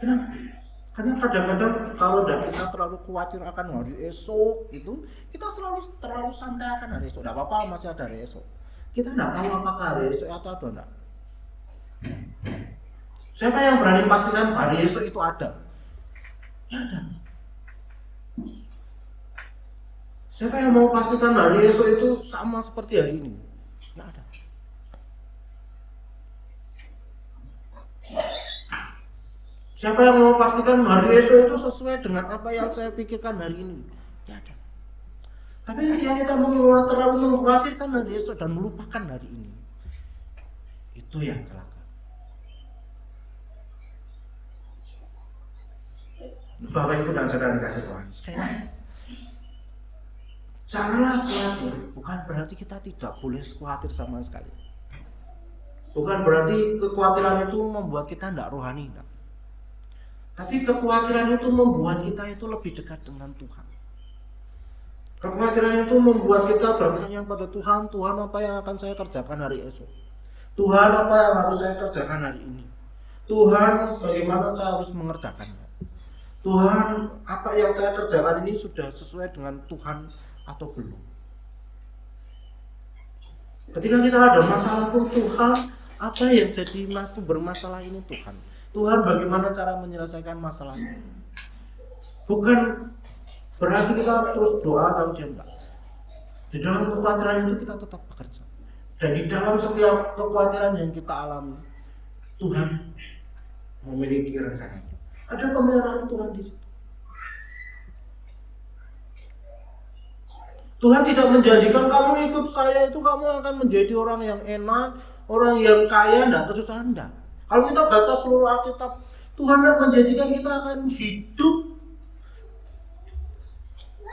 S3: Kenapa? Karena kadang-kadang kalau kita terlalu khawatir akan hari esok itu, kita terlalu santai akan hari esok. Tidak apa-apa, masih ada hari esok. Kita tidak tahu apakah hari esok atau ada enggak. Siapa yang berani pastikan hari esok itu ada? Ya ada. Siapa yang mau pastikan hari esok itu sama seperti hari ini? Ya ada. Siapa yang mau pastikan hari esok itu sesuai dengan apa yang saya pikirkan hari ini? Ya ada. Tapi ketika kita terlalu mengkhawatirkan hari esok dan melupakan hari ini, itu yang celaka. Bapak Ibu dan Saudara dikasih Tuhan, sekali lagi, janganlah khawatir. Bukan berarti kita tidak boleh khawatir sama sekali. Bukan berarti kekhawatiran itu membuat kita tidak rohani, enggak. Tapi kekhawatiran itu membuat kita itu lebih dekat dengan Tuhan. Kekhawatiran itu membuat kita bertanya pada Tuhan, Tuhan apa yang akan saya kerjakan hari esok? Tuhan apa yang harus saya kerjakan hari ini? Tuhan bagaimana saya harus mengerjakannya? Tuhan apa yang saya kerjakan ini sudah sesuai dengan Tuhan atau belum? Ketika kita ada masalah pun, Tuhan apa yang jadi sumber masalah ini Tuhan? Tuhan bagaimana cara menyelesaikan masalahnya? Bukan berarti kita terus doa atau diam, enggak. Di dalam kekhawatiran itu kita tetap bekerja. Dan di dalam setiap kekhawatiran yang kita alami, Tuhan memiliki rencananya. Ada pemeliharaan Tuhan di situ. Tuhan tidak menjanjikan kamu ikut saya itu kamu akan menjadi orang yang enak, orang yang kaya, enggak, kesusahan enggak. Kalau kita baca seluruh Alkitab, Tuhan menjanjikan kita akan hidup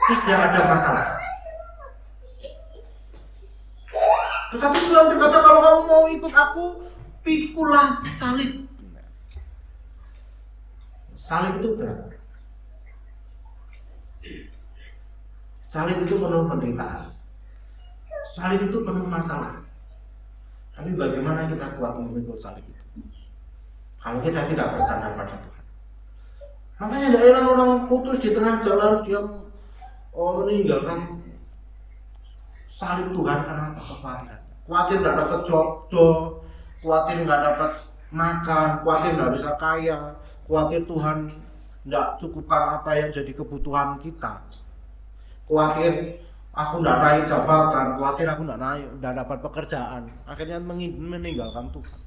S3: tidak ada masalah. Tetapi Tuhan berkata kalau kamu mau ikut aku, pikulah salib. salib itu berat. Salib itu penuh penderitaan. Salib itu penuh masalah. Tapi bagaimana kita kuat memikul salib itu kalau kita tidak bersandar pada Tuhan? Makanya ada orang putus di tengah jalan, dia meninggalkan salib Tuhan karena kekhawatiran. Khawatir nggak dapat jodoh, khawatir nggak dapat makan, khawatir nggak bisa kaya, khawatir Tuhan nggak cukupkan apa yang jadi kebutuhan kita, khawatir aku nggak naik jabatan, khawatir aku nggak dapat pekerjaan, akhirnya meninggalkan Tuhan.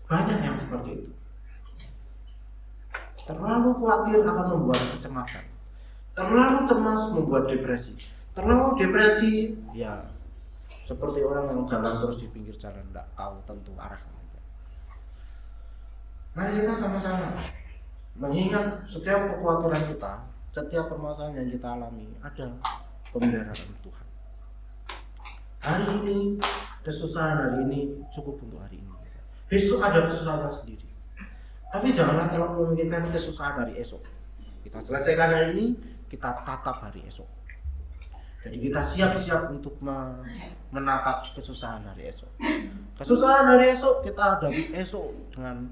S3: Banyak yang seperti itu. Terlalu khawatir akan membuat kecemasan, terlalu cemas membuat depresi, terlalu depresi ya seperti orang yang jalan terus di pinggir jalan, tidak tahu tentu arah. Mari kita sama-sama mengingat setiap kekhawatiran kita, setiap permasalahan yang kita alami ada pemeliharaan Tuhan. Hari ini kesusahan hari ini cukup untuk hari ini. Besok ada kesusahan sendiri. Tapi janganlah terlalu memikirkan kesusahan hari esok. Kita selesaikan hari ini, kita tatap hari esok. Jadi kita siap-siap untuk menatap kesusahan hari esok. Kesusahan hari esok kita hadapi esok dengan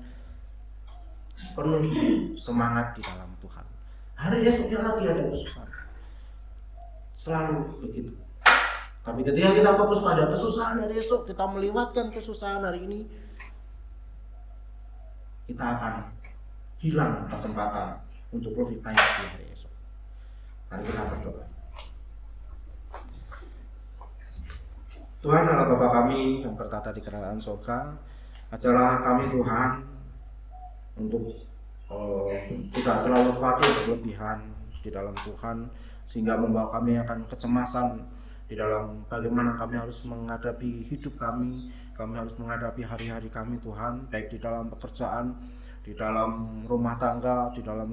S3: penuh semangat di dalam Tuhan. Hari esoknya lagi ada kesusahan. Selalu begitu. Tapi ketika kita fokus pada kesusahan hari esok, kita melewatkan kesusahan hari ini, kita akan hilang kesempatan untuk lebih baik di hari esok. Mari kita berdoa. Tuhan adalah Bapa kami yang bertata di kerajaan surga. Ajarlah kami Tuhan untuk tidak terlalu khawatir berlebihan di dalam Tuhan, sehingga membawa kami akan kecemasan di dalam bagaimana kami harus menghadapi hidup kami harus menghadapi hari-hari kami Tuhan, baik di dalam pekerjaan, di dalam rumah tangga, di dalam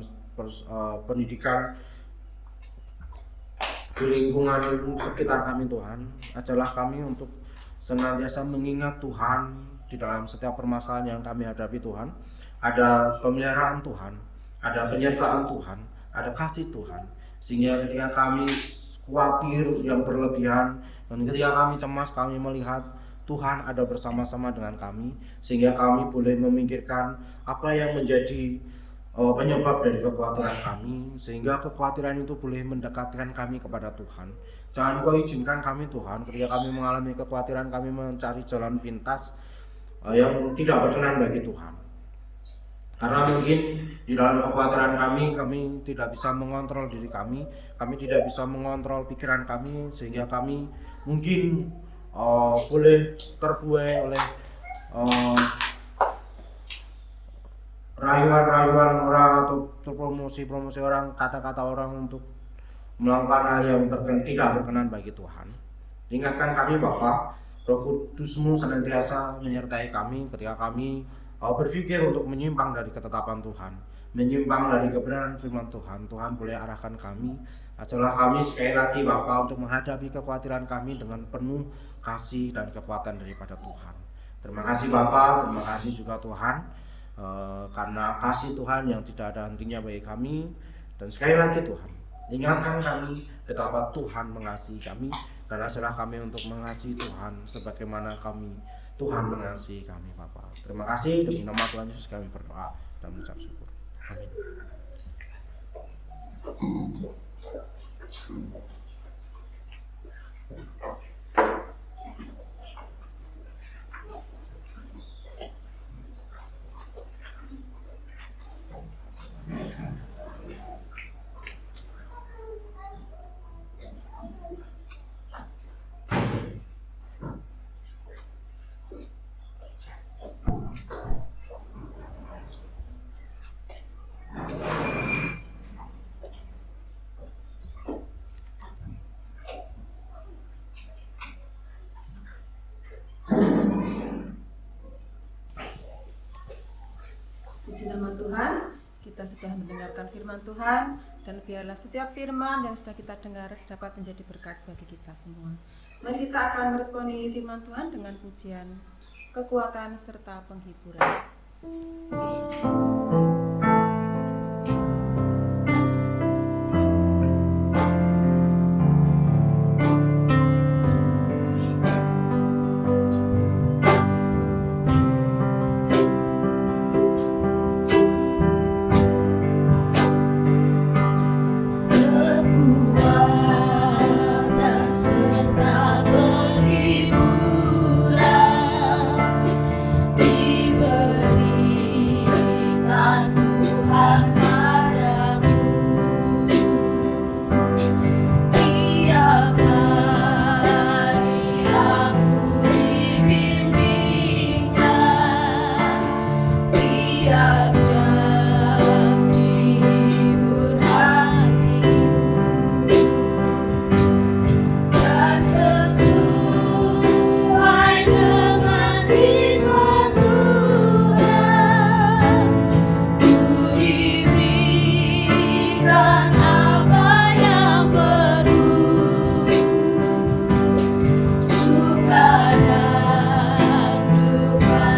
S3: pendidikan, di lingkungan sekitar kami Tuhan. Ajarlah kami untuk senantiasa mengingat Tuhan di dalam setiap permasalahan yang kami hadapi Tuhan. Ada pemeliharaan Tuhan, ada penyertaan Tuhan, ada kasih Tuhan, sehingga ketika kami khawatir yang berlebihan dan ketika kami cemas, kami melihat Tuhan ada bersama-sama dengan kami, sehingga kami boleh memikirkan apa yang menjadi penyebab dari kekhawatiran kami, sehingga kekhawatiran itu boleh mendekatkan kami kepada Tuhan. Jangan Kau izinkan kami Tuhan, ketika kami mengalami kekhawatiran, kami mencari jalan pintas yang tidak berkenan bagi Tuhan. Karena mungkin di dalam kekhawatiran kami tidak bisa mengontrol diri kami tidak bisa mengontrol pikiran kami, sehingga kami mungkin boleh terbuai oleh rayuan-rayuan orang atau promosi orang, kata-kata orang untuk melakukan hal yang tidak berkenan bagi Tuhan. Ingatkan kami Bapa, Roh Kudus-Mu senantiasa menyertai kami ketika kami berpikir untuk menyimpang dari ketetapan Tuhan, menyimpang dari kebenaran firman Tuhan. Tuhan boleh arahkan kami. Ajarlah kami sekali lagi Bapa untuk menghadapi kekhawatiran kami dengan penuh kasih dan kekuatan daripada Tuhan. Terima kasih Bapa, terima kasih juga Tuhan, karena kasih Tuhan yang tidak ada hentinya bagi kami. Dan sekali lagi Tuhan, ingatkan kami betapa Tuhan mengasihi kami, dan ajarlah kami untuk mengasihi Tuhan sebagaimana Tuhan mengasihi kami Bapa. Terima kasih, demi nama Tuhan Yesus kami berdoa dan mengucap syukur. Amin.
S1: Puji nama Tuhan, kita sudah mendengarkan firman Tuhan, dan biarlah setiap firman yang sudah kita dengar dapat menjadi berkat bagi kita semua. Mari kita akan meresponi firman Tuhan dengan pujian, kekuatan, serta penghiburan.
S4: Kekuatan serta penghiburan diberikan Tuhan padaku. Tiap hari aku dibimbingkan, tiap jam dihibur hatiku, dan sesuai dengan firman Tuhan, ku diberikan apa yang perlu, suka dan duka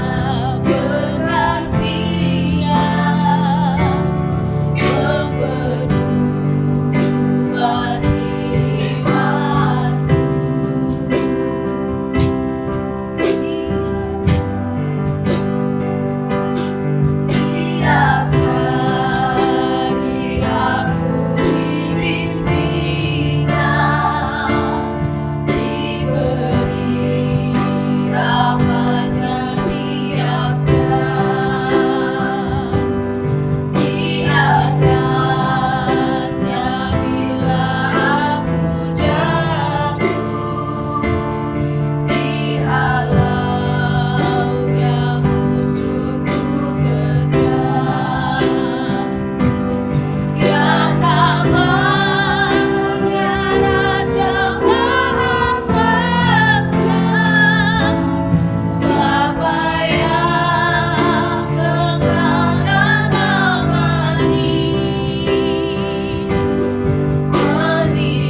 S4: perhatian, memperkuat imanku. Tiap hari aku dibimbingkan, diberi rahmat-Nya tiap jam, diangkat-Nya bila aku jatuh, dihalau-Nya musuhku kejam. Yang namanya Raja Maha Kuasa, Bapa yang kekal dan abadi,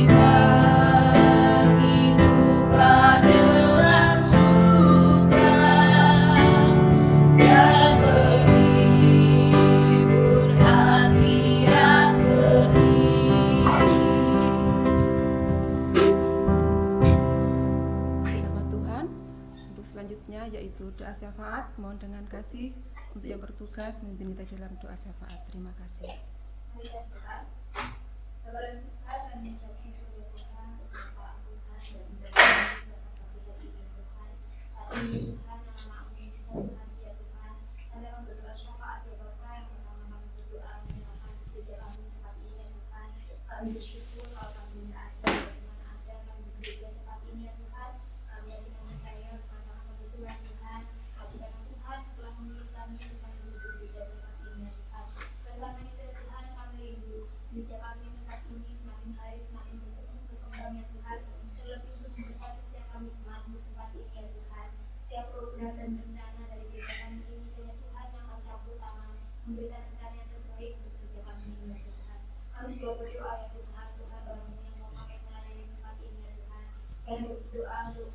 S4: menimbangi duka dengan suka, dan menghibur hati yang sedih.
S1: Nama Tuhan. Untuk selanjutnya yaitu doa syafaat. Mohon dengan kasih untuk yang bertugas memimpin kita dalam doa syafaat. Terima kasih.
S4: Mari kita berdoa. Sabar dan suka kami ucapkan kepada Tuhan untuk Bapak Tuhan dan ibadah kita sampai hari ini Tuhan. Saat ini Tuhan yang nama-Mu disebutkan ya Tuhan. Kami akan berdoa syafaat ya Bapak. Yang pertama kami berdoa menyerahkan gereja kami tempat ini ya Tuhan. Kami bersyukur kalau kami berada di mana ada kami di gereja tempat ini ya Tuhan. Kami yakin dan percaya karena kami berdoa Tuhan. Kami karena Tuhan telah memilih kami Tuhan untuk gereja tempat ini ya Tuhan. Dan karena itu ya Tuhan kami rindu gereja kami tempat ini semakin hari semakin berkembang ya Tuhan. Terlebih untuk memberkati setiap kami jemaat di tempat ini ya Tuhan. Setiap program dan rencana dari gereja kami ini ya Tuhan yang kau campur tangan memberikan rencana yang terbaik untuk gereja kami ini ya Tuhan. Kami juga berdoa ya Tuhan, Tuhan orang yang mau pakai melayani tempat ini ya Tuhan. Kami berdoa untuk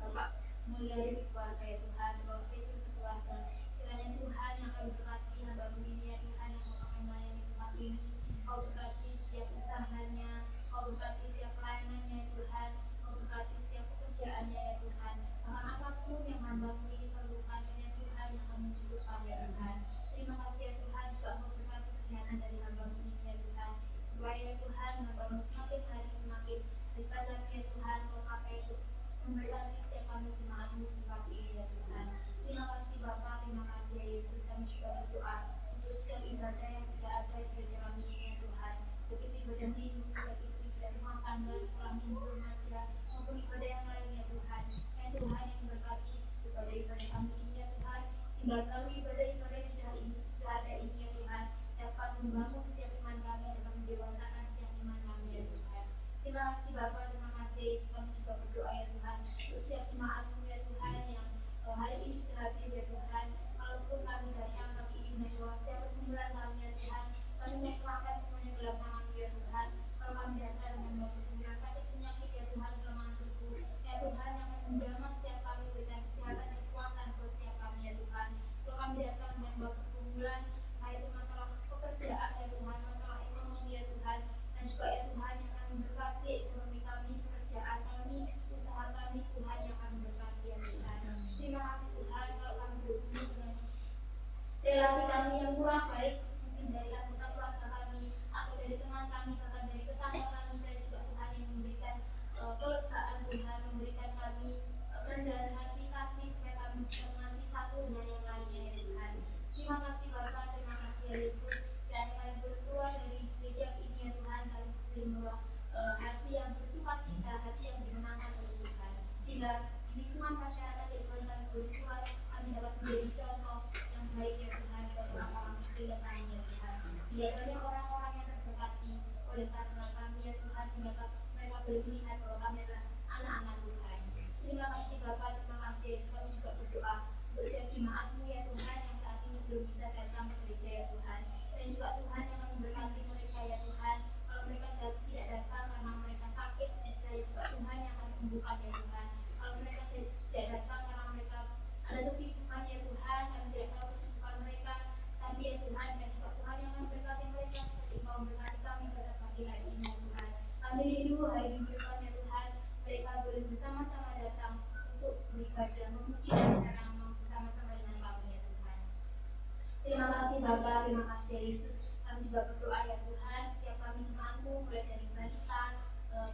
S4: Bapak mulia dari keluarga ya Tuhan, Bapak Petrus keluarga. Kiranya Tuhan yang akan berkati hamba-Mu ini ya Tuhan yang mau pakai melayani tempat ini. Kau berkati setiap usahanya, Kau berkati setiap pelayanannya ya Tuhan, Kau berkati setiap pekerjaannya ya Tuhan. Bahkan apapun yang hamba-Mu ini perlukan ya Tuhan yang akan mencukupkan ya Tuhan. Terima kasih ya Tuhan, juga Engkau berkati kesehatan dari hamba-Mu ini ya Tuhan. Supaya ya Tuhan hamba-Mu semakin hari semakin dekat lagi ya Tuhan, Kau pakai untuk memberkati setiap kami jemaat-Mu di tempat ini ya Tuhan. Terima kasih Bapa, terima kasih ya Yesus. Kami juga berdoa untuk setiap ibadah yang sudah ada di gereja kami ini ya Tuhan. Begitu ibadah minggu, begitu ibadah rumah tangga setelah minggu remaja, maupun ibadah yang lain ya Tuhan. Ya Tuhan yang memberkati ibadah-ibadah kami ini ya Tuhan. Sehingga melalui ibadah-ibadah yang sudah ada ini ya Tuhan, dapat membangun setiap iman kami, dapat mendewasakan setiap iman kami ya Tuhan. Terima kasih Bapa, terima kasih Yesus. Kami juga berdoa ya Tuhan untuk setiap jemaat-Mu ya Tuhan yang hari ini sudah hadir ya Tuhan. Kalaupun kami datang kami ingin bahwa setiap pergumulan kami ya Tuhan, kami menyerahkan semuanya dalam tangan-Mu ya Tuhan. Kalau kami datang dengan pergumulan sakit penyakit ya Tuhan, kelemahan tubuh ya Tuhan yang akan menjamah setiap kami, berikan kesehatan kekuatan buat setiap kami ya Tuhan. Kalau kami dari teman kami, bahkan dari tetangga kami, dan juga Tuhan yang memberikan kelegaan Tuhan, memberikan kami kerendahan hati, kasih supaya kami bisa mengasihi satu dengan yang lainnya ya Tuhan. Terima kasih Bapa, terima kasih ya Yesus. Kiranya kami boleh keluar dari gereja ini ya Tuhan, kami boleh membawa hati yang bersukacita, hati yang dimenangkan oleh Tuhan, sehingga di lingkungan masyarakat ya Tuhan kami boleh keluar, kami dapat menjadi contoh yang baik ya Tuhan bagi orang-orang sekitar kami ya Tuhan, sehingga banyak orang-orang yang terberkati oleh karena kami ya Tuhan, sehingga mereka boleh melihat bahwa kami adalah anak-anak Tuhan. Terima kasih Bapa, terima kasih Yesus. Kami juga berdoa untuk setiap jemaat-Mu ya Tuhan yang saat ini belum bisa datang ke gereja ya Tuhan, dan juga Tuhan yang akan memberkati mereka ya Tuhan. Kalau mereka tidak datang karena mereka sakit, dan juga Tuhan yang akan sembuhkan ya Tuhan. Kalau mereka tidak datang karena mereka ada kesibukan ya Tuhan, kami tidak tahu kesibukan mereka, tapi ya Tuhan, dan juga Tuhan yang akan memberkati mereka seperti Engkau memberkati kami pada pagi hari ini ya Tuhan. Kami rindu hari minggu depan ya Tuhan, mereka boleh bersama-sama datang untuk beribadah, memuji dan bersama-sama bersama-sama dengan kami ya Tuhan. Terima kasih Bapa, terima kasih Yesus. Kami juga berdoa ya Tuhan, setiap kami jemaat-Mu, mulai dari balita,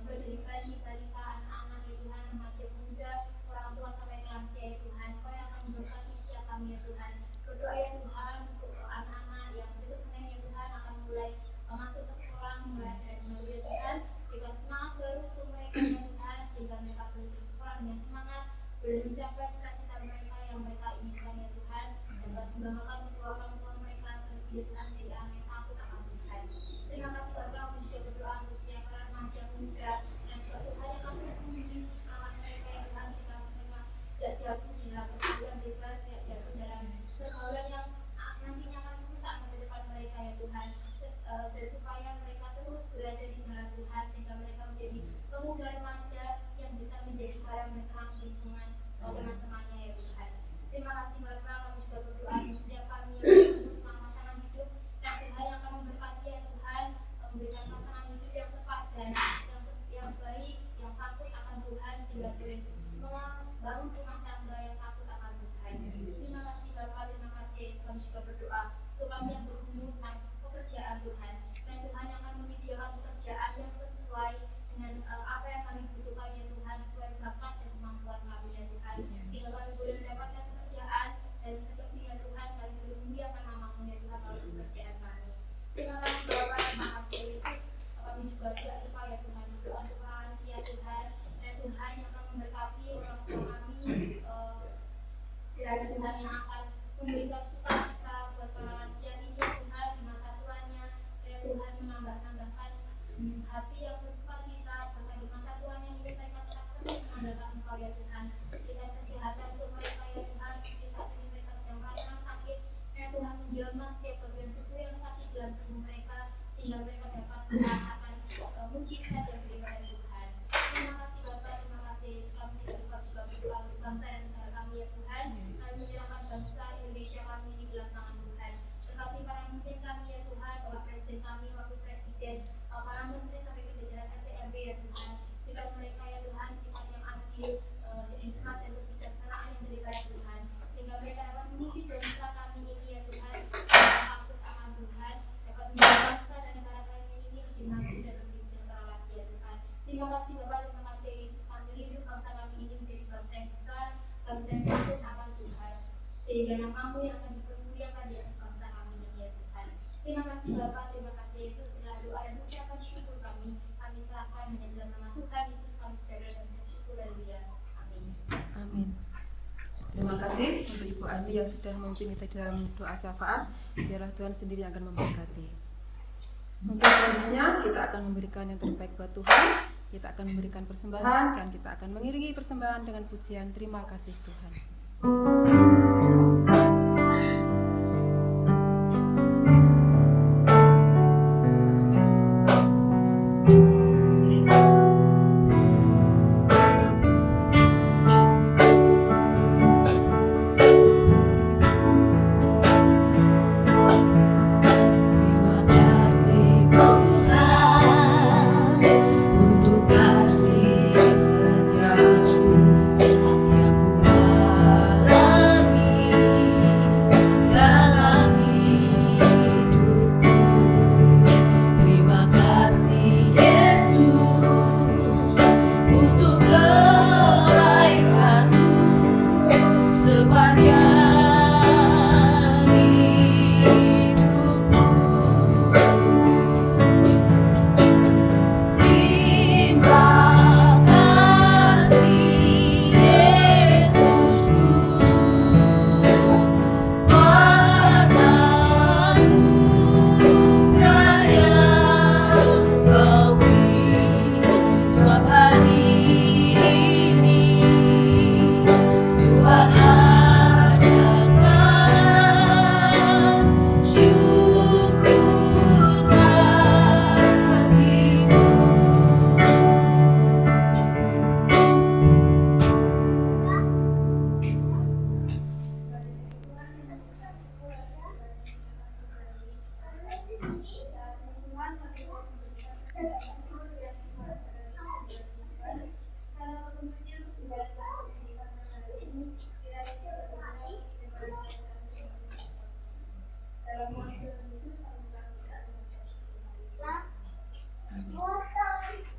S4: mulai dari bayi, balita, anak-anak ya Tuhan, remaja, pemuda, orang tua sampai ke lansia ya Tuhan. Kau yang akan memberkati setiap kami ya Tuhan. Berdoa ya Tuhan untuk anak-anak yang besok Senin ya Tuhan akan mulai masuk ke sekolah, mulai dari baru ya Tuhan. Berikan semangat baru untuk mereka ya Tuhan, sehingga mereka boleh ke sekolah dengan semangat, boleh mencapai cita-cita mereka yang mereka inginkan ya Tuhan, dapat membanggakan kedua orang tua mereka, terlebih ya Tuhan menjadi anak yang takut akan Tuhan. Terima kasih Bapa, kami juga berdoa untuk setiap orang remaja muda, dan juga Tuhan yang akan terus membimbing anak mereka ya Tuhan, sehingga mereka tidak jatuh di dalam pergaulan bebas, tidak jatuh dalam pergaulan yang nantinya akan merusak masa depan mereka ya Tuhan, supaya mereka terus berada di jalan Tuhan, sehingga mereka menjadi pemuda remaja yang bisa menjadi garam dan terang di lingkungan teman-temannya ya Tuhan. Terima kasih Bapa, kami juga berdoa untuk setiap kami yang bertemu tentang pasangan hidup, dan Tuhan yang akan memberkati ya Tuhan, memberikan pasangan hidup yang sepadan, yang baik, yang takut akan Tuhan, sehingga boleh membangun rumah tangga yang takut akan Tuhan. Terima kasih Bapa, terima kasih Yesus. Kami juga berdoa untuk kami yang bergumul tentang pekerjaan Tuhan, dan Tuhan yang akan menyediakan pekerjaan yang sesuai dengan apa yang kami butuhkan ya Tuhan, sesuai bakat dan kemampuan kami ya Tuhan, sehingga kami boleh mendapatkan pekerjaan, dan terlebih ya Tuhan kami boleh memuliakan nama-Mu ya Tuhan melalui pekerjaan kami. Terima kasih Bapa, terima kasih Yesus. Kami juga tidak lupa ya Tuhan berdoa untuk para lansia Tuhan, dan Tuhan yang akan memberkati orang tua kami, kiranya Tuhan yang akan memberikan sukacita buat para lansia ini Tuhan di masa tuanya, kiranya Tuhan menambahkan hati yang bersukacita, bahkan di masa tuanya hidup mereka tetap terus mengandalkan Engkau ya Tuhan. Berikan kesehatan untuk mereka ya Tuhan, di saat ini mereka sedang merasakan sakit, ya Tuhan menjamah setiap bagian tubuh yang sakit dalam tubuh mereka, sehingga mereka dapat merasakan mujizat yang diberikan Tuhan. Terima kasih Bapa, terima kasih Yesus. Kami tidak lupa juga berdoa untuk bangsa dan negara kami ya Tuhan. Kami menyerahkan bangsa Indonesia kami ini dalam tangan Tuhan. Berkati para pemimpin kami ya Tuhan, Bapak Presiden kami, Wakil Presiden, para menteri sampai ke jajaran RT RW ya Tuhan. Berikan mereka ya Tuhan sifat yang adil, hikmat dan kebijaksanaan yang daripada Tuhan, sehingga mereka dapat memimpin bangsa kami ini ya Tuhan, takut akan Tuhan, dapat menjadi bangsa dan negara kami ini lebih maju dan lebih sejahtera lagi ya Tuhan. Terima kasih Bapak, terima kasih Yesus. Kami rindu bangsa kami ini menjadi bangsa yang besar, bangsa yang takut akan Tuhan, sehingga nama-Mu yang akan dipermuliakan di atas bangsa kami ini ya Tuhan. Terima kasih Bapak, terima kasih Yesus. Inilah doa dan ucapan syukur kami serahkan hanya dalam nama Tuhan Yesus kami sudah dan syukur. Haleluya. Amin.
S1: Amin. Terima kasih untuk Ibu Andi yang sudah memimpin kita dalam doa syafaat. Biarlah Tuhan sendiri yang akan memberkati. Untuk selanjutnya kita akan memberikan yang terbaik buat Tuhan. Kita akan memberikan persembahan, dan kita akan mengiringi persembahan dengan pujian terima kasih Tuhan.
S5: Kasih setiamu yang kuat.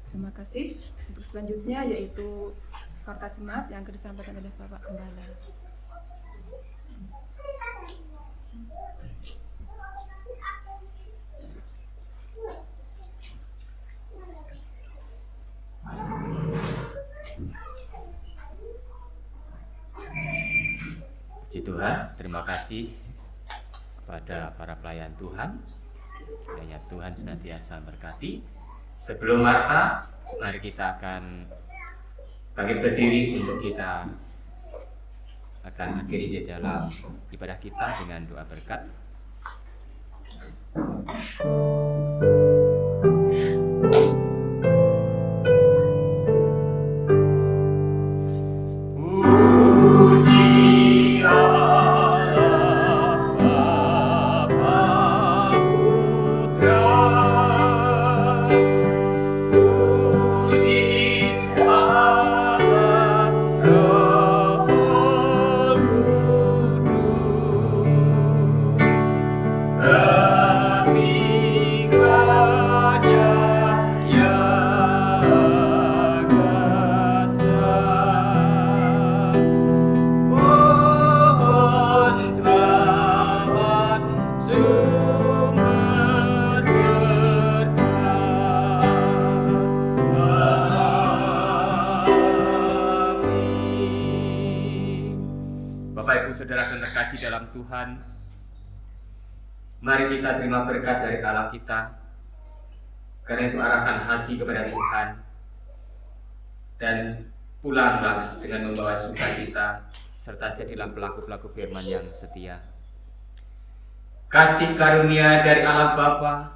S1: Terima kasih. Untuk selanjutnya yaitu Korkat Jemaat yang akan disampaikan oleh Bapak Gembala.
S2: Puji Tuhan, terima kasih kepada para pelayan Tuhan. Kiranya Tuhan senantiasa berkati. Sebelum Marta, mari kita akan bangkit berdiri untuk kita akan akhiri di dalam ibadah kita dengan doa berkat. Saudara terkasih dalam Tuhan, mari kita terima berkat dari Allah kita. Karena itu arahkan hati kepada Tuhan dan pulanglah dengan membawa sukacita, serta jadilah pelaku-pelaku firman yang setia. Kasih karunia dari Allah Bapa,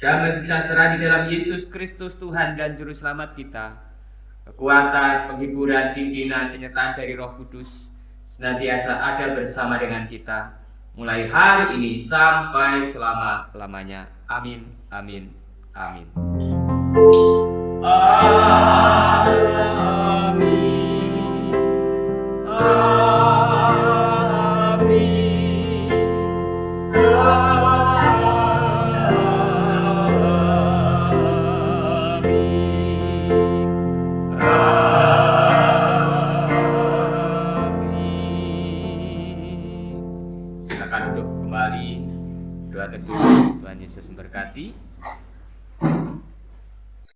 S2: damai sejahtera di dalam Yesus Kristus Tuhan dan Juru Selamat kita, kekuatan, penghiburan, pimpinan, penyertaan dari Roh Kudus senantiasa ada bersama dengan kita mulai hari ini sampai selama-lamanya. Amin, amin, amin. Amin. Silakan duduk kembali. Doa teduh. Tuhan Yesus memberkati.